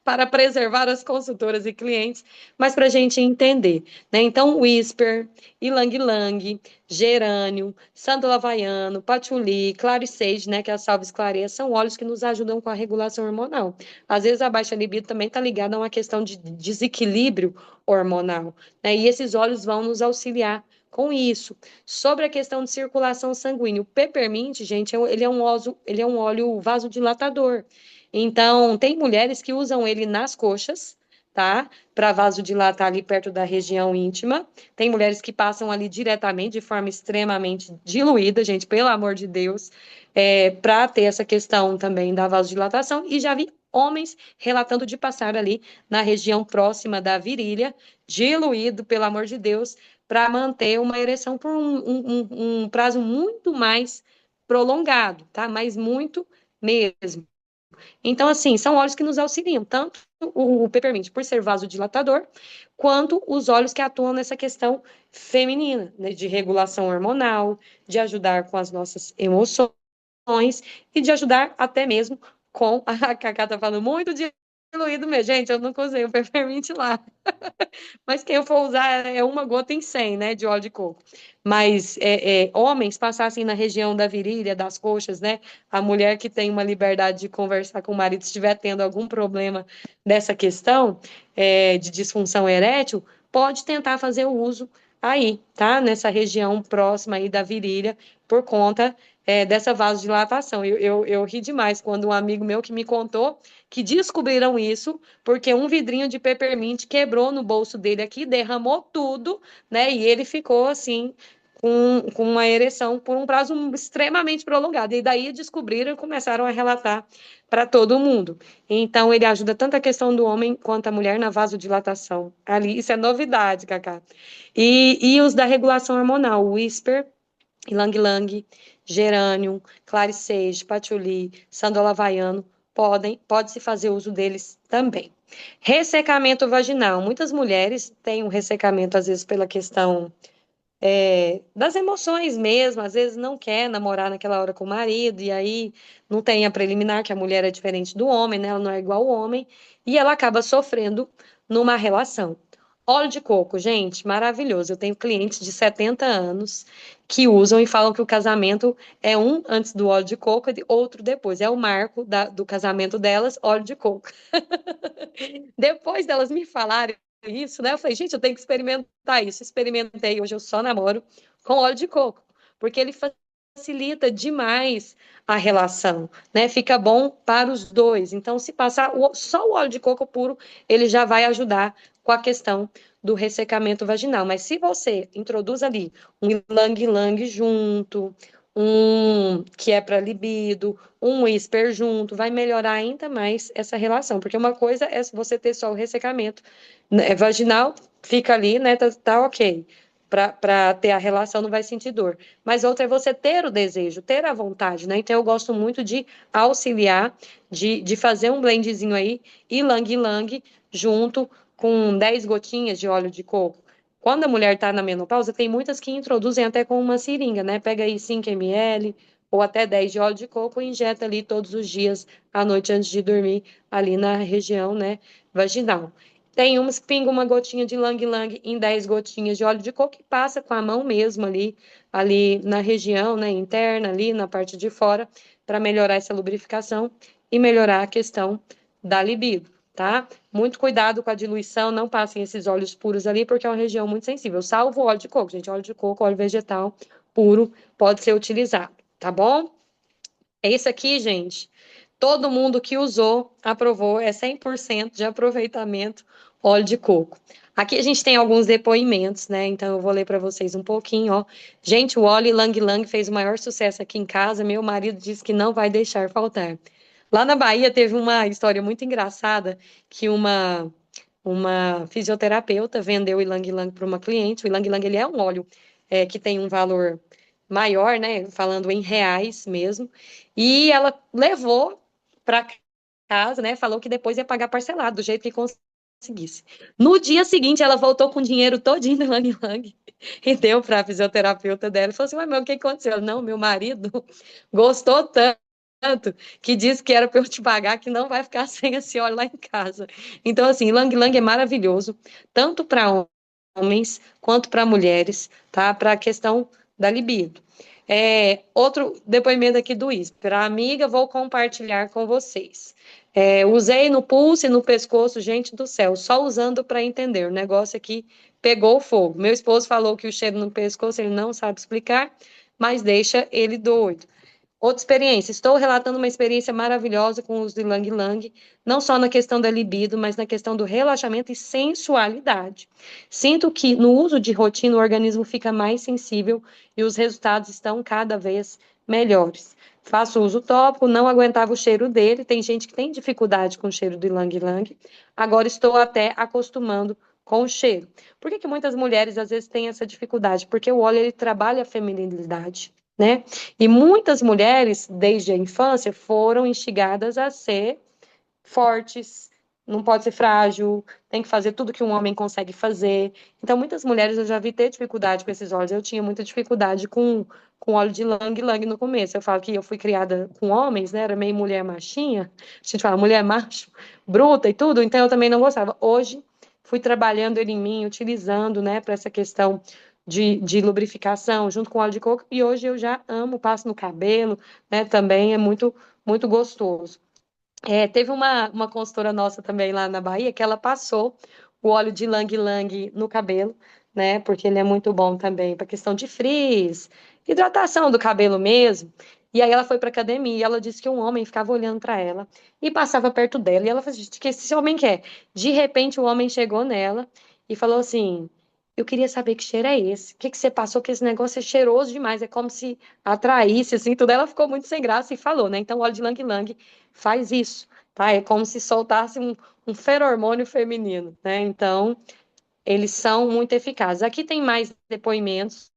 [SPEAKER 1] para preservar as consultoras e clientes, mas para a gente entender, né? Então, Whisper, Ylang Ylang, Gerânio, Sândalo Havaiano, Patchouli, Clary Sage, né, que é a Salves Clareia, são óleos que nos ajudam com a regulação hormonal. Às vezes a baixa libido também está ligada a uma questão de desequilíbrio hormonal, né? E esses óleos vão nos auxiliar com isso. Sobre a questão de circulação sanguínea, o peppermint, gente, ele é um óleo vasodilatador. Então, tem mulheres que usam ele nas coxas, tá? Para vasodilatar ali perto da região íntima. Tem mulheres que passam ali diretamente, de forma extremamente diluída, gente, pelo amor de Deus, para ter essa questão também da vasodilatação. E já vi homens relatando de passar ali na região próxima da virilha, diluído, pelo amor de Deus, para manter uma ereção por um prazo muito mais prolongado, tá? Mas muito mesmo. Então, assim, são óleos que nos auxiliam, tanto o peppermint por ser vasodilatador, quanto os óleos que atuam nessa questão feminina, né, de regulação hormonal, de ajudar com as nossas emoções e de ajudar até mesmo com a Cacá tá falando muito diluído mesmo. Gente, eu nunca usei o peppermint lá. Mas quem eu for usar é uma gota em 100, né, de óleo de coco. Mas homens passassem na região da virilha, das coxas, né? A mulher que tem uma liberdade de conversar com o marido, se estiver tendo algum problema dessa questão de disfunção erétil, pode tentar fazer o uso aí, tá? Nessa região próxima aí da virilha, por conta dessa vasodilatação. Eu ri demais quando um amigo meu que me contou que descobriram isso porque um vidrinho de peppermint quebrou no bolso dele aqui, derramou tudo, né? E ele ficou assim, com uma ereção por um prazo extremamente prolongado. E daí descobriram e começaram a relatar para todo mundo. Então, ele ajuda tanto a questão do homem quanto a mulher na vasodilatação. Ali, isso é novidade, Cacá. E os da regulação hormonal, o Whisper, Ylang Ylang, Geranium, Clary Sage, Patchouli, Sândalo Havaiano, pode-se fazer uso deles também. Ressecamento vaginal. Muitas mulheres têm um ressecamento, às vezes, pela questão das emoções mesmo, às vezes não quer namorar naquela hora com o marido, e aí não tem a preliminar, que a mulher é diferente do homem, né? Ela não é igual ao homem, e ela acaba sofrendo numa relação. Óleo de coco, gente, maravilhoso. Eu tenho clientes de 70 anos que usam e falam que o casamento é um antes do óleo de coco e outro depois. É o marco do casamento delas, óleo de coco. Depois delas me falarem isso, né? Eu falei, gente, eu tenho que experimentar isso. Experimentei, hoje eu só namoro com óleo de coco, porque ele facilita demais a relação, né? Fica bom para os dois. Então, se passar só o óleo de coco puro, ele já vai ajudar com a questão do ressecamento vaginal. Mas se você introduz ali um ylang-ylang junto, um que é para libido, um whisper junto, vai melhorar ainda mais essa relação, porque uma coisa é você ter só o ressecamento vaginal, fica ali, né, tá ok, para ter a relação, não vai sentir dor. Mas outra é você ter o desejo, ter a vontade, né? Então eu gosto muito de auxiliar, de fazer um blendzinho aí, ylang-ylang, junto com 10 gotinhas de óleo de coco. Quando a mulher está na menopausa, tem muitas que introduzem até com uma seringa, né? Pega aí 5 ml ou até 10 de óleo de coco e injeta ali todos os dias, à noite, antes de dormir, ali na região, né, vaginal. Tem umas que pingam uma gotinha de ylang-ylang em 10 gotinhas de óleo de coco e passa com a mão mesmo ali na região, né, interna, ali na parte de fora, para melhorar essa lubrificação e melhorar a questão da libido, tá? Muito cuidado com a diluição, não passem esses óleos puros ali, porque é uma região muito sensível. Salvo o óleo de coco, gente, óleo de coco, óleo vegetal puro pode ser utilizado, tá bom? Esse aqui, gente, todo mundo que usou aprovou, é 100% de aproveitamento óleo de coco. Aqui a gente tem alguns depoimentos, né? Então eu vou ler para vocês um pouquinho, ó. Gente, o óleo Ylang Ylang fez o maior sucesso aqui em casa. Meu marido disse que não vai deixar faltar. Lá na Bahia teve uma história muito engraçada que uma fisioterapeuta vendeu o Ylang Ylang para uma cliente. O Ylang Ylang ele é um óleo que tem um valor maior, né? Falando em reais mesmo. E ela levou para casa, né? Falou que depois ia pagar parcelado, do jeito que conseguisse. No dia seguinte, ela voltou com o dinheiro todinho do Ylang Ylang e deu para a fisioterapeuta dela. E falou assim: mas o que aconteceu? Ela, não, meu marido gostou tanto que disse que era para eu te pagar, que não vai ficar sem esse óleo lá em casa. Então, assim, Lang Lang é maravilhoso, tanto para homens quanto para mulheres, tá? Para a questão da libido. Outro depoimento aqui do ISPER. A amiga, vou compartilhar com vocês. Usei no pulso e no pescoço, gente do céu, só usando para entender. O negócio aqui pegou fogo. Meu esposo falou que o cheiro no pescoço ele não sabe explicar, mas deixa ele doido. Outra experiência, estou relatando uma experiência maravilhosa com o uso de Lang Lang, não só na questão da libido, mas na questão do relaxamento e sensualidade. Sinto que no uso de rotina o organismo fica mais sensível e os resultados estão cada vez melhores. Faço uso tópico, não aguentava o cheiro dele, tem gente que tem dificuldade com o cheiro de Lang Lang, agora estou até acostumando com o cheiro. Por que muitas mulheres às vezes têm essa dificuldade? Porque o óleo ele trabalha a feminilidade, né? E muitas mulheres, desde a infância, foram instigadas a ser fortes, não pode ser frágil, tem que fazer tudo que um homem consegue fazer. Então, muitas mulheres eu já vi ter dificuldade com esses óleos. Eu tinha muita dificuldade com óleo de Lang Lang no começo. Eu falo que eu fui criada com homens, né? Era meio mulher machinha. A gente fala mulher macho, bruta e tudo. Então, eu também não gostava. Hoje, fui trabalhando ele em mim, utilizando, né, para essa questão de lubrificação, junto com óleo de coco. E hoje eu já amo, passo no cabelo, né? Também é muito, muito gostoso. Teve uma consultora nossa também lá na Bahia que ela passou o óleo de Lang Lang no cabelo, né? Porque ele é muito bom também para questão de frizz, hidratação do cabelo mesmo. E aí ela foi para academia e ela disse que um homem ficava olhando para ela e passava perto dela. E ela falou: gente, o que esse homem quer? De repente o homem chegou nela e falou assim: eu queria saber que cheiro é esse? O que você passou? Que esse negócio é cheiroso demais, é como se atraísse, assim, tudo. Ela ficou muito sem graça e falou, né? Então, o óleo de Lang Lang faz isso, tá? É como se soltasse um feromônio feminino, né? Então, eles são muito eficazes. Aqui tem mais depoimentos.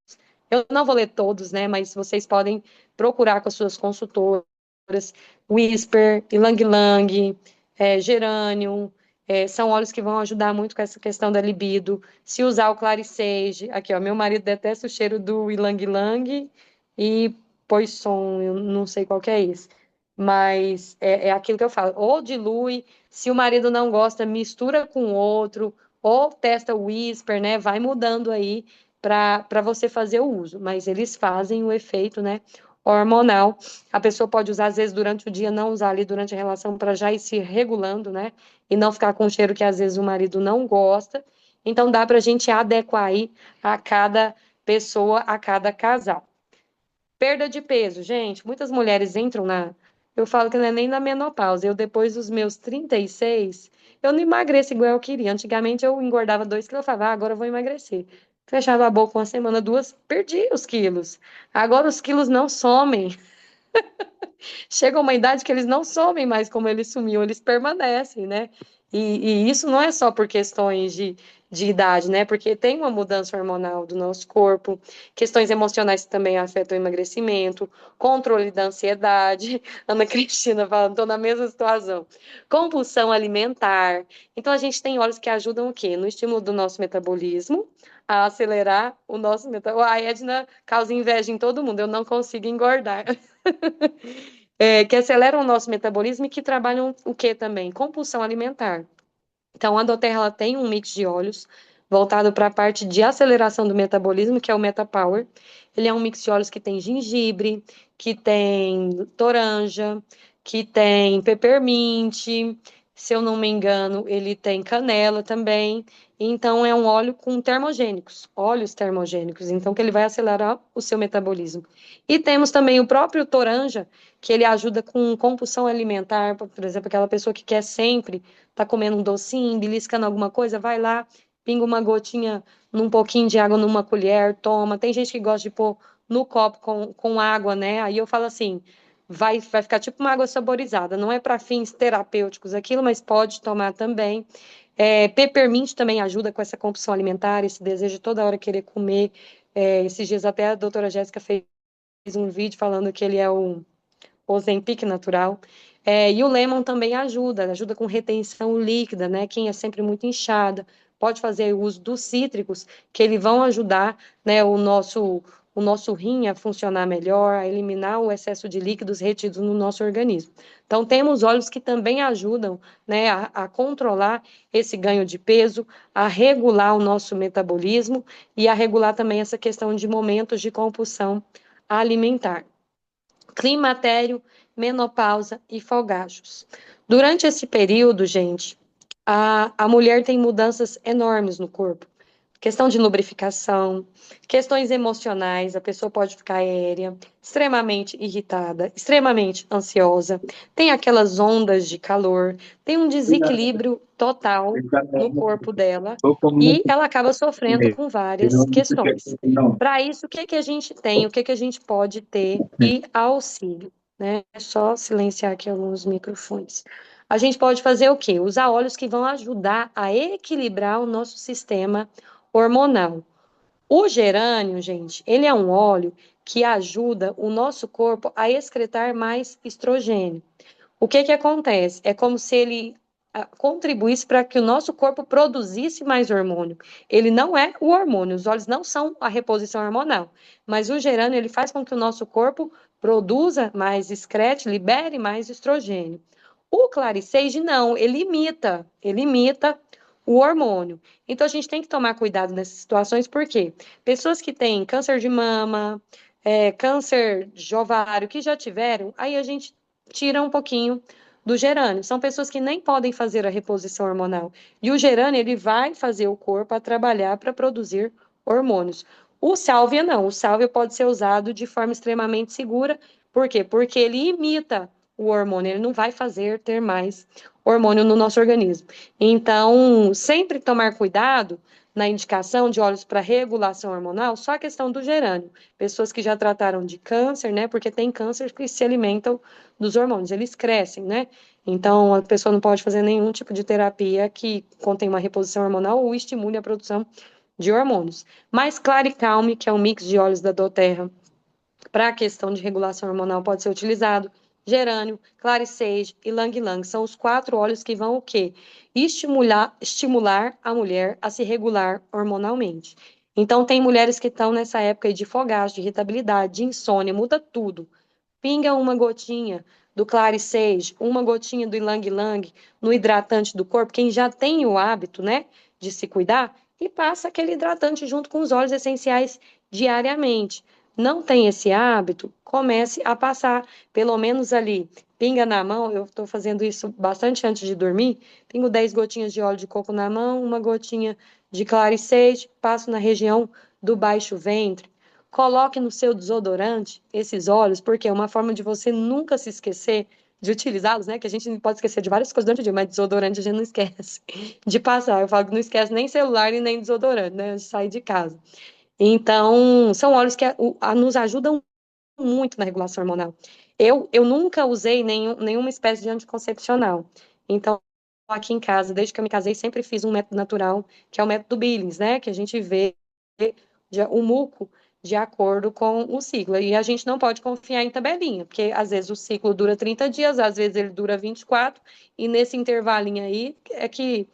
[SPEAKER 1] Eu não vou ler todos, né? Mas vocês podem procurar com as suas consultoras, Whisper, Ylang Ylang, Geranium, são óleos que vão ajudar muito com essa questão da libido. Se usar o Clarisage, aqui, ó, meu marido detesta o cheiro do Ylang Ylang e Poisson, eu não sei qual que é esse. Mas é aquilo que eu falo, ou dilui, se o marido não gosta, mistura com outro, ou testa o Whisper, né? Vai mudando aí para você fazer o uso, mas eles fazem o efeito, né, hormonal. A pessoa pode usar, às vezes, durante o dia, não usar ali durante a relação para já ir se regulando, né, e não ficar com um cheiro que às vezes o marido não gosta. Então, dá para a gente adequar aí a cada pessoa, a cada casal. Perda de peso, gente, muitas mulheres entram na. Eu falo que não é nem na menopausa. Eu, depois dos meus 36, eu não emagreço igual eu queria. Antigamente eu engordava 2 quilos, eu falava, agora eu vou emagrecer. Fechava a boca uma semana, duas, perdi os quilos. Agora os quilos não somem. Chega uma idade que eles não somem mais como eles sumiam, eles permanecem, né? E isso não é só por questões de idade, né? Porque tem uma mudança hormonal do nosso corpo, questões emocionais que também afetam o emagrecimento, controle da ansiedade. Ana Cristina falando, estou na mesma situação. Compulsão alimentar. Então, a gente tem óleos que ajudam o quê? No estímulo do nosso metabolismo, a acelerar o nosso metabolismo. A Edna causa inveja em todo mundo, eu não consigo engordar. Que aceleram o nosso metabolismo e que trabalham o que também? Compulsão alimentar. Então, a doTERRA ela tem um mix de óleos voltado para a parte de aceleração do metabolismo, que é o MetaPower. Ele é um mix de óleos que tem gengibre, que tem toranja, que tem peppermint, se eu não me engano, ele tem canela também. Então, é um óleo com termogênicos, óleos termogênicos, então que ele vai acelerar o seu metabolismo. E temos também o próprio toranja, que ele ajuda com compulsão alimentar, por exemplo, aquela pessoa que quer sempre tá comendo um docinho, beliscando alguma coisa, vai lá, pinga uma gotinha num pouquinho de água numa colher, toma. Tem gente que gosta de pôr no copo com água, né? Aí eu falo assim, vai ficar tipo uma água saborizada. Não é para fins terapêuticos aquilo, mas pode tomar também. Peppermint também ajuda com essa compulsão alimentar, esse desejo de toda hora querer comer. Esses dias até a doutora Jéssica fez um vídeo falando que ele é o Ozempic natural. E o lemon também ajuda com retenção líquida, né? Quem é sempre muito inchada, pode fazer uso dos cítricos, que eles vão ajudar, né, o nosso rim a funcionar melhor, a eliminar o excesso de líquidos retidos no nosso organismo. Então, temos óleos que também ajudam, né, a controlar esse ganho de peso, a regular o nosso metabolismo e a regular também essa questão de momentos de compulsão alimentar. Climatério, menopausa e folgachos. Durante esse período, gente, a mulher tem mudanças enormes no corpo. Questão de lubrificação, questões emocionais, a pessoa pode ficar aérea, extremamente irritada, extremamente ansiosa, tem aquelas ondas de calor, tem um desequilíbrio total no corpo dela e ela acaba sofrendo com várias questões. Para isso, o que que a gente tem, o que que a gente pode ter de auxílio, né? É só silenciar aqui alguns microfones. A gente pode fazer o quê? Usar óleos que vão ajudar a equilibrar o nosso sistema hormonal. O gerânio, gente, ele é um óleo que ajuda o nosso corpo a excretar mais estrogênio. O que que acontece? É como se ele contribuísse para que o nosso corpo produzisse mais hormônio. Ele não é o hormônio, os óleos não são a reposição hormonal, mas o gerânio ele faz com que o nosso corpo produza mais, excrete, libere mais estrogênio. O Claricage não, ele imita o hormônio. Então a gente tem que tomar cuidado nessas situações, porque pessoas que têm câncer de mama, câncer de ovário, que já tiveram, aí a gente tira um pouquinho do gerânio. São pessoas que nem podem fazer a reposição hormonal. E o gerânio, ele vai fazer o corpo a trabalhar para produzir hormônios. O sálvia não. O sálvia pode ser usado de forma extremamente segura. Por quê? Porque ele imita o hormônio, ele não vai fazer ter mais hormônio no nosso organismo. Então, sempre tomar cuidado na indicação de óleos para regulação hormonal, só a questão do gerânio. Pessoas que já trataram de câncer, né? Porque tem câncer que se alimentam dos hormônios, eles crescem, né? Então, a pessoa não pode fazer nenhum tipo de terapia que contém uma reposição hormonal ou estimule a produção de hormônios. Mas Claricalme, que é um mix de óleos da doTERRA, para a questão de regulação hormonal pode ser utilizado. Gerânio, Claricage e Lang Lang são os 4 óleos que vão o quê? Estimular a mulher a se regular hormonalmente. Então, tem mulheres que estão nessa época de fogacho, de irritabilidade, de insônia, muda tudo. Pinga uma gotinha do Claricage, uma gotinha do Lang Lang no hidratante do corpo, quem já tem o hábito, né, de se cuidar, e passa aquele hidratante junto com os óleos essenciais diariamente. Não tem esse hábito, comece a passar, pelo menos ali, pinga na mão, eu estou fazendo isso bastante antes de dormir, pingo 10 gotinhas de óleo de coco na mão, uma gotinha de Claricage, passo na região do baixo ventre, coloque no seu desodorante esses óleos, porque é uma forma de você nunca se esquecer de utilizá-los, né? Que a gente pode esquecer de várias coisas durante o dia, mas desodorante a gente não esquece de passar. Eu falo que não esquece nem celular e nem desodorante, né? De sair de casa. Então, são óleos que nos ajudam muito na regulação hormonal. Eu nunca usei nenhuma espécie de anticoncepcional. Então, aqui em casa, desde que eu me casei, sempre fiz um método natural, que é o método Billings, né? Que a gente vê o muco de acordo com o ciclo. E a gente não pode confiar em tabelinha, porque às vezes o ciclo dura 30 dias, às vezes ele dura 24, e nesse intervalinho aí é que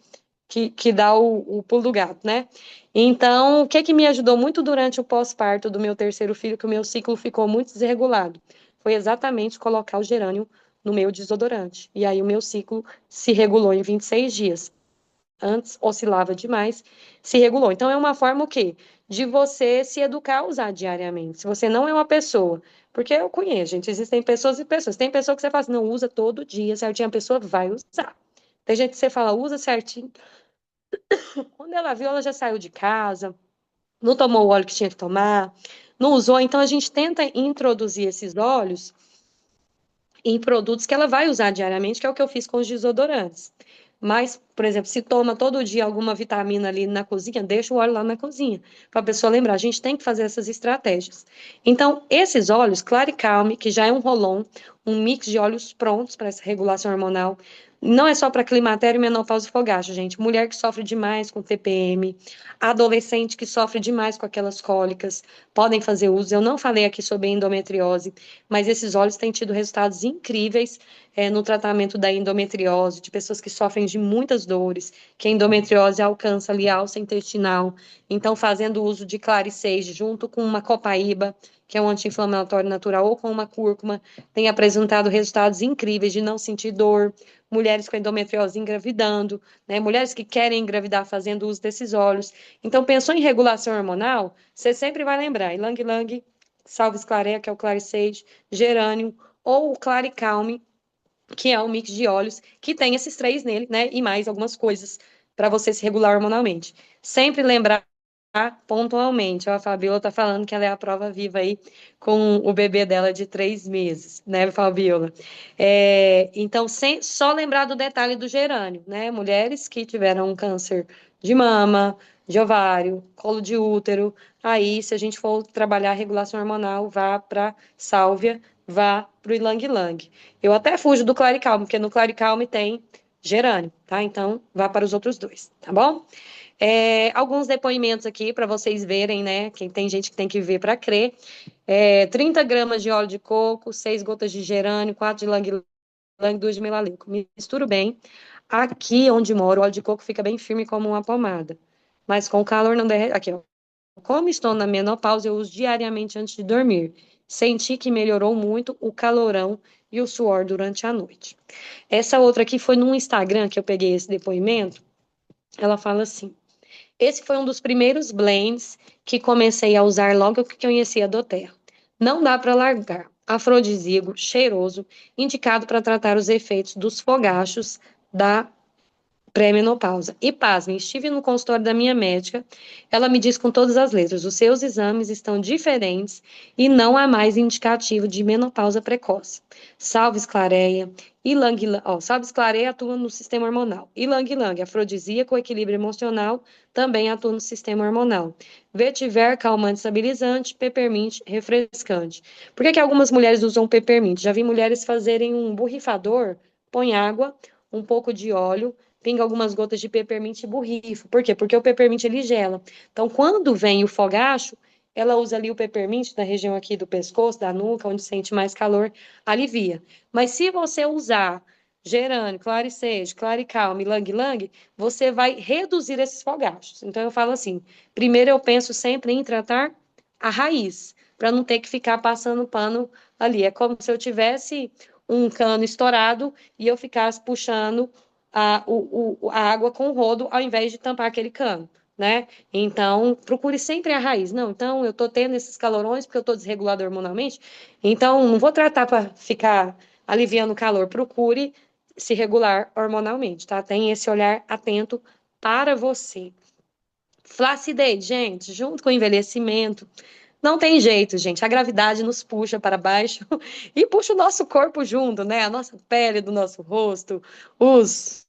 [SPEAKER 1] dá o pulo do gato, né? Então, o que que me ajudou muito durante o pós-parto do meu terceiro filho, que o meu ciclo ficou muito desregulado, foi exatamente colocar o gerânio no meu desodorante. E aí o meu ciclo se regulou em 26 dias. Antes oscilava demais, se regulou. Então, é uma forma o quê? De você se educar a usar diariamente. Se você não é uma pessoa, porque eu conheço, gente, existem pessoas e pessoas. Tem pessoa que você fala assim, não usa todo dia, certinho, a pessoa vai usar. Tem gente que você fala, usa certinho, quando ela viu, ela já saiu de casa, não tomou o óleo que tinha que tomar, não usou. Então, a gente tenta introduzir esses óleos em produtos que ela vai usar diariamente, que é o que eu fiz com os desodorantes. Mas, por exemplo, se toma todo dia alguma vitamina ali na cozinha, deixa o óleo lá na cozinha, para a pessoa lembrar. A gente tem que fazer essas estratégias. Então, esses óleos, Claricalme, que já é um rolon, um mix de óleos prontos para essa regulação hormonal, Não é só para climatério, menopausa e fogacho, gente. Mulher que sofre demais com TPM, adolescente que sofre demais com aquelas cólicas, podem fazer uso. Eu não falei aqui sobre endometriose, mas esses óleos têm tido resultados incríveis no tratamento da endometriose, de pessoas que sofrem de muitas dores, que a endometriose alcança ali a alça intestinal. Então, fazendo uso de Clariceide junto com uma copaíba, que é um anti-inflamatório natural, ou com uma cúrcuma, tem apresentado resultados incríveis de não sentir dor, mulheres com endometriose engravidando, né? Mulheres que querem engravidar fazendo uso desses óleos. Então, pensou em regulação hormonal, você sempre vai lembrar Ylang Ylang, Salves Clarea, que é o Clariceide, Gerânio, ou o Claricalme, que é um mix de óleos que tem esses três nele, né? E mais algumas coisas para você se regular hormonalmente. Sempre lembrar pontualmente. Ó, a Fabiola tá falando que ela é a prova viva aí com o bebê dela de 3 meses, né, Fabiola? Então, só lembrar do detalhe do gerânio, né? Mulheres que tiveram um câncer de mama, de ovário, colo de útero, aí, se a gente for trabalhar a regulação hormonal, vá para sálvia, vá para o ilang-ilang. Eu até fujo do claricalme, porque no claricalme tem gerânio, tá? Então, vá para os outros dois, tá bom? Alguns depoimentos aqui para vocês verem, né? Quem tem gente que tem que ver para crer. 30 gramas de óleo de coco, 6 gotas de gerânio, 4 de lang-lang, 2 de melaleuca. Misturo bem. Aqui onde moro, o óleo de coco fica bem firme como uma pomada. Mas com o calor não derrete. Aqui, ó. Como estou na menopausa, eu uso diariamente antes de dormir. Senti que melhorou muito o calorão e o suor durante a noite. Essa outra aqui foi no Instagram que eu peguei esse depoimento. Ela fala assim: esse foi um dos primeiros blends que comecei a usar logo que conheci a doTERRA. Não dá para largar. Afrodisíaco, cheiroso, indicado para tratar os efeitos dos fogachos da pré-menopausa. E pasmem, estive no consultório da minha médica, ela me diz com todas as letras, os seus exames estão diferentes e não há mais indicativo de menopausa precoce. Salves clareia, ilang ilang, ó, salves clareia atua no sistema hormonal. Ilang ilang, afrodisíaco, equilíbrio emocional, também atua no sistema hormonal. Vetiver, calmante estabilizante, peppermint, refrescante. Por que que algumas mulheres usam peppermint? Já vi mulheres fazerem um borrifador, põe água, um pouco de óleo, pinga algumas gotas de peppermint e borrifa. Por quê? Porque o peppermint ele gela. Então, quando vem o fogacho, ela usa ali o peppermint na região aqui do pescoço, da nuca, onde sente mais calor, alivia. Mas se você usar gerânio, clariceide, claricalme, ylang-ylang, você vai reduzir esses fogachos. Então, eu falo assim, primeiro eu penso sempre em tratar a raiz, para não ter que ficar passando pano ali. É como se eu tivesse um cano estourado e eu ficasse puxando a água com o rodo ao invés de tampar aquele cano, né? Então, procure sempre a raiz. Não, então eu tô tendo esses calorões porque eu tô desregulado hormonalmente, então não vou tratar para ficar aliviando o calor. Procure se regular hormonalmente, tá? Tem esse olhar atento para você. Flacidez, gente, junto com o envelhecimento, não tem jeito, gente. A gravidade nos puxa para baixo e puxa o nosso corpo junto, né? A nossa pele do nosso rosto, os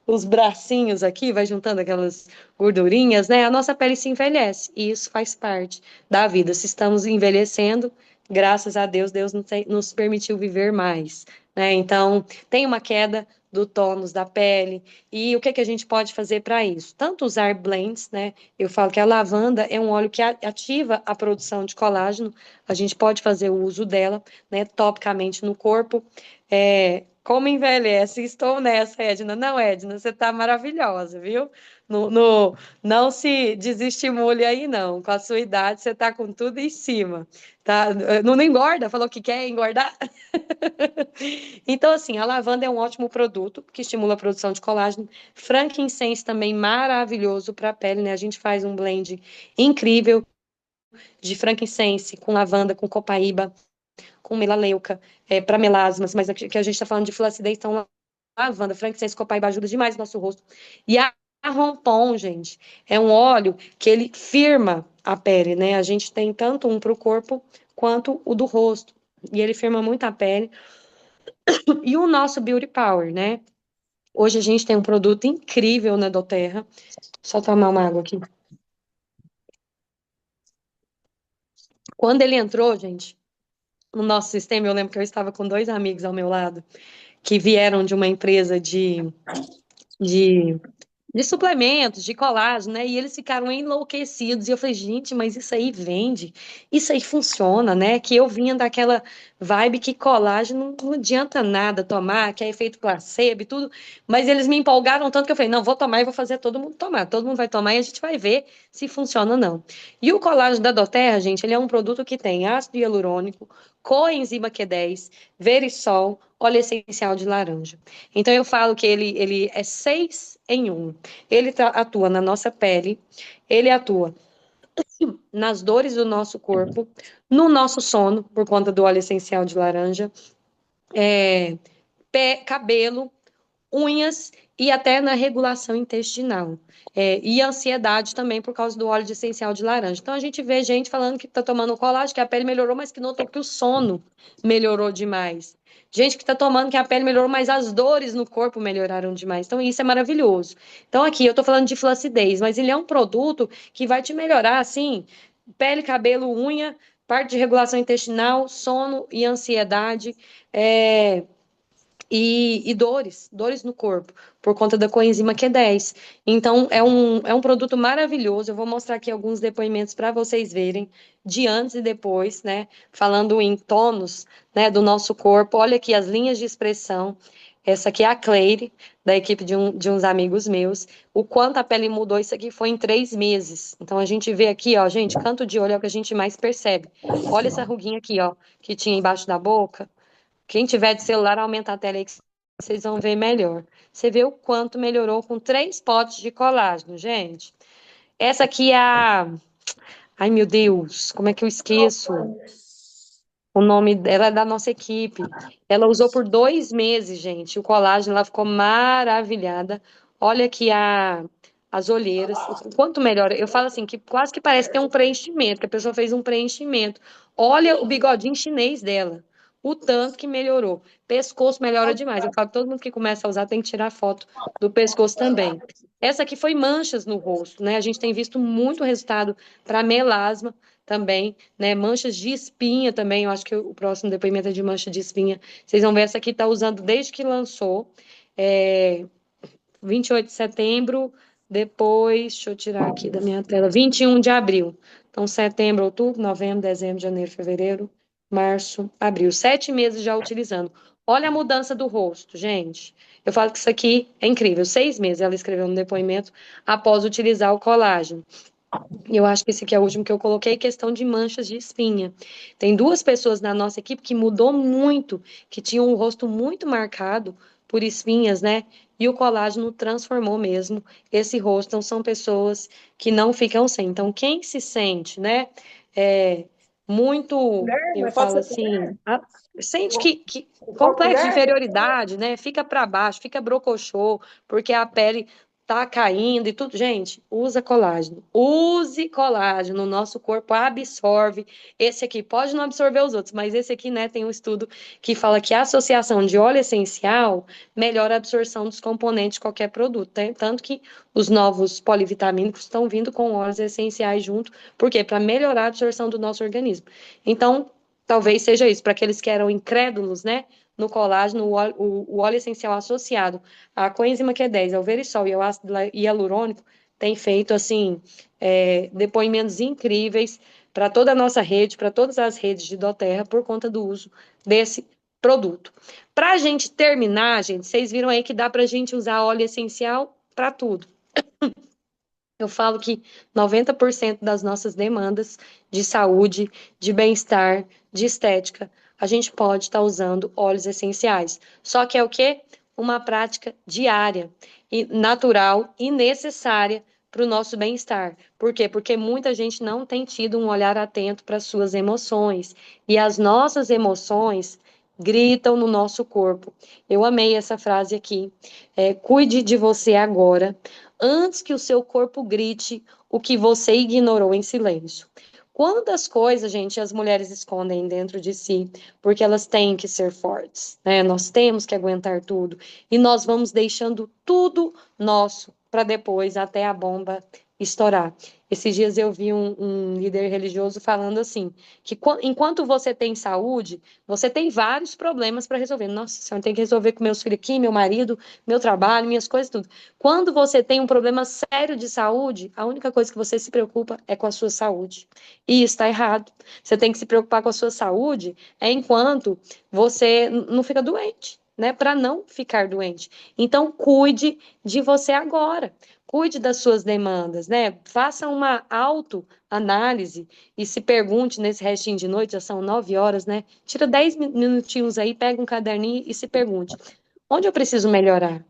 [SPEAKER 1] os bracinhos aqui, vai juntando aquelas gordurinhas, né? A nossa pele se envelhece e isso faz parte da vida. Se estamos envelhecendo, graças a Deus, Deus nos permitiu viver mais, né? Então, tem uma queda do tônus da pele e o que que a gente pode fazer para isso? Tanto usar blends, né? Eu falo que a lavanda é um óleo que ativa a produção de colágeno, a gente pode fazer o uso dela, né, topicamente no corpo. Como envelhece? Estou nessa, Edna. Não, Edna, você está maravilhosa, viu? Não se desestimule aí, não. Com a sua idade, você está com tudo em cima, tá? Não engorda? Falou que quer engordar? Então, assim, a lavanda é um ótimo produto que estimula a produção de colágeno. Frankincense também maravilhoso para a pele, né? A gente faz um blend incrível de frankincense com lavanda, com copaíba, com melaleuca, para melasmas, mas aqui que a gente está falando de flacidez, então lavanda, frankincense, copaíba ajuda demais o nosso rosto. E a Rompon, gente, é um óleo que ele firma a pele, né? A gente tem tanto um para o corpo quanto o do rosto. E ele firma muito a pele. E o nosso Beauty Power, né? Hoje a gente tem um produto incrível na doTERRA. Só tomar uma água aqui. Quando ele entrou, gente, no nosso sistema, eu lembro que eu estava com dois amigos ao meu lado. que vieram de uma empresa de de suplementos, de colágeno, né? E eles ficaram enlouquecidos. E eu falei, gente, mas isso aí vende, isso aí funciona, né? Que eu vinha daquela vibe que colágeno não adianta nada tomar, que é efeito placebo e tudo. Mas eles me empolgaram tanto que eu falei, não, vou tomar e vou fazer todo mundo tomar. Todo mundo vai tomar e a gente vai ver se funciona ou não. E o colágeno da doTERRA, gente, ele é um produto que tem ácido hialurônico, coenzima Q10, verisol, óleo essencial de laranja. Então eu falo que ele é 6 em 1. Ele atua na nossa pele, ele atua nas dores do nosso corpo, no nosso sono, por conta do óleo essencial de laranja, pé, cabelo, unhas e até na regulação intestinal. E ansiedade também por causa do óleo de essencial de laranja. Então a gente vê gente falando que está tomando colágeno, que a pele melhorou, mas que notou que o sono melhorou demais. Gente que está tomando que a pele melhorou, mas as dores no corpo melhoraram demais. Então isso é maravilhoso. Então aqui eu estou falando de flacidez, mas ele é um produto que vai te melhorar, assim, pele, cabelo, unha, parte de regulação intestinal, sono e ansiedade. E dores no corpo, por conta da coenzima Q10. Então, é um produto maravilhoso. Eu vou mostrar aqui alguns depoimentos para vocês verem, de antes e depois, né? Falando em tônus, né, do nosso corpo. Olha aqui as linhas de expressão. Essa aqui é a Cleire, da equipe de uns amigos meus. O quanto a pele mudou, isso aqui foi em 3 meses. Então, a gente vê aqui, ó, gente, canto de olho é o que a gente mais percebe. Olha essa ruguinha aqui, ó, que tinha embaixo da boca. Quem tiver de celular, aumenta a tela aí que vocês vão ver melhor. Você vê o quanto melhorou com 3 potes de colágeno, gente. Essa aqui é a. Ai, meu Deus, como é que eu esqueço? O nome dela é da nossa equipe. Ela usou por 2 meses, gente. O colágeno, ela ficou maravilhada. Olha aqui as olheiras. O quanto melhora. Eu falo assim, que quase que parece ter um preenchimento, que a pessoa fez um preenchimento. Olha o bigodinho chinês dela. O tanto que melhorou. Pescoço melhora demais. Eu falo que todo mundo que começa a usar tem que tirar foto do pescoço também. Essa aqui foi manchas no rosto, né? A gente tem visto muito resultado para melasma também, né? Manchas de espinha também. Eu acho que o próximo depoimento é de mancha de espinha. Vocês vão ver, essa aqui está usando desde que lançou. 28 de setembro, depois, deixa eu tirar aqui da minha tela, 21 de abril. Então, setembro, outubro, novembro, dezembro, janeiro, fevereiro, março, abril. 7 meses já utilizando. Olha a mudança do rosto, gente. Eu falo que isso aqui é incrível. 6 meses, ela escreveu no depoimento, após utilizar o colágeno. E eu acho que esse aqui é o último que eu coloquei, questão de manchas de espinha. Tem 2 pessoas na nossa equipe que mudou muito, que tinham um rosto muito marcado por espinhas, né? E o colágeno transformou mesmo esse rosto. Então, são pessoas que não ficam sem. Então, quem se sente, né? Muito, eu falo assim, sente que complexo de inferioridade, né? Fica para baixo, fica brocochô, porque a pele tá caindo e tudo. Gente, usa colágeno. Use colágeno. O nosso corpo absorve. Esse aqui pode não absorver os outros, mas esse aqui, né, tem um estudo que fala que a associação de óleo essencial melhora a absorção dos componentes de qualquer produto. Né? Tanto que os novos polivitamínicos estão vindo com óleos essenciais junto. Por quê? Para melhorar a absorção do nosso organismo. Então, talvez seja isso. Para aqueles que eram incrédulos, né? No colágeno, o óleo essencial associado à coenzima Q10, ao verisol e ao ácido hialurônico tem feito, assim, depoimentos incríveis para toda a nossa rede, para todas as redes de doTERRA, por conta do uso desse produto. Para a gente terminar, gente, vocês viram aí que dá para a gente usar óleo essencial para tudo. Eu falo que 90% das nossas demandas de saúde, de bem-estar, de estética, a gente pode estar usando óleos essenciais. Só que é o quê? Uma prática diária, e natural e necessária para o nosso bem-estar. Por quê? Porque muita gente não tem tido um olhar atento para as suas emoções. E as nossas emoções gritam no nosso corpo. Eu amei essa frase aqui. Cuide de você agora, antes que o seu corpo grite o que você ignorou em silêncio. Quantas coisas, gente, as mulheres escondem dentro de si, porque elas têm que ser fortes, né? Nós temos que aguentar tudo e nós vamos deixando tudo nosso para depois até a bomba estourar. Esses dias eu vi um líder religioso falando assim, que enquanto você tem saúde, você tem vários problemas para resolver. Nossa Senhora, tem que resolver com meus filhos aqui, meu marido, meu trabalho, minhas coisas, tudo. Quando você tem um problema sério de saúde, a única coisa que você se preocupa é com a sua saúde. E isso está errado. Você tem que se preocupar com a sua saúde enquanto você não fica doente, né? Para não ficar doente. Então, cuide de você agora. Cuide das suas demandas, né? Faça uma autoanálise e se pergunte nesse restinho de noite, já são 9 horas, né? Tira 10 minutinhos aí, pega um caderninho e se pergunte: onde eu preciso melhorar?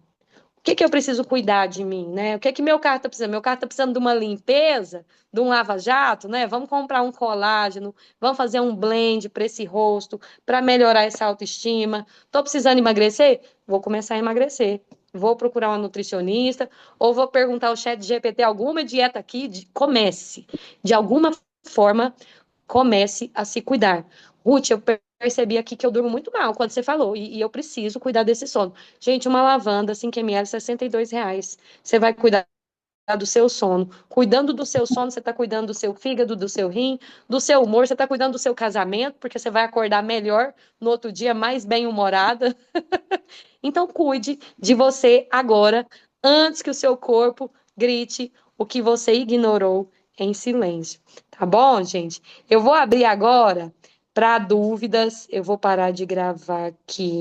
[SPEAKER 1] O que que eu preciso cuidar de mim, né? O que que meu carro está precisando? Meu carro está precisando de uma limpeza, de um lava-jato, né? Vamos comprar um colágeno, vamos fazer um blend para esse rosto, para melhorar essa autoestima. Estou precisando emagrecer? Vou começar a emagrecer. Vou procurar uma nutricionista ou vou perguntar ao chat GPT alguma dieta aqui. Comece. De alguma forma, comece a se cuidar. Ruth, eu percebi aqui que eu durmo muito mal quando você falou, e eu preciso cuidar desse sono. Gente, uma lavanda 5 ml, R$ 62. Você vai cuidar do seu sono. Cuidando do seu sono, você está cuidando do seu fígado, do seu rim, do seu humor, você está cuidando do seu casamento, porque você vai acordar melhor no outro dia, mais bem-humorada. Então, cuide de você agora, antes que o seu corpo grite o que você ignorou em silêncio. Tá bom, gente? Eu vou abrir agora para dúvidas. Eu vou parar de gravar aqui.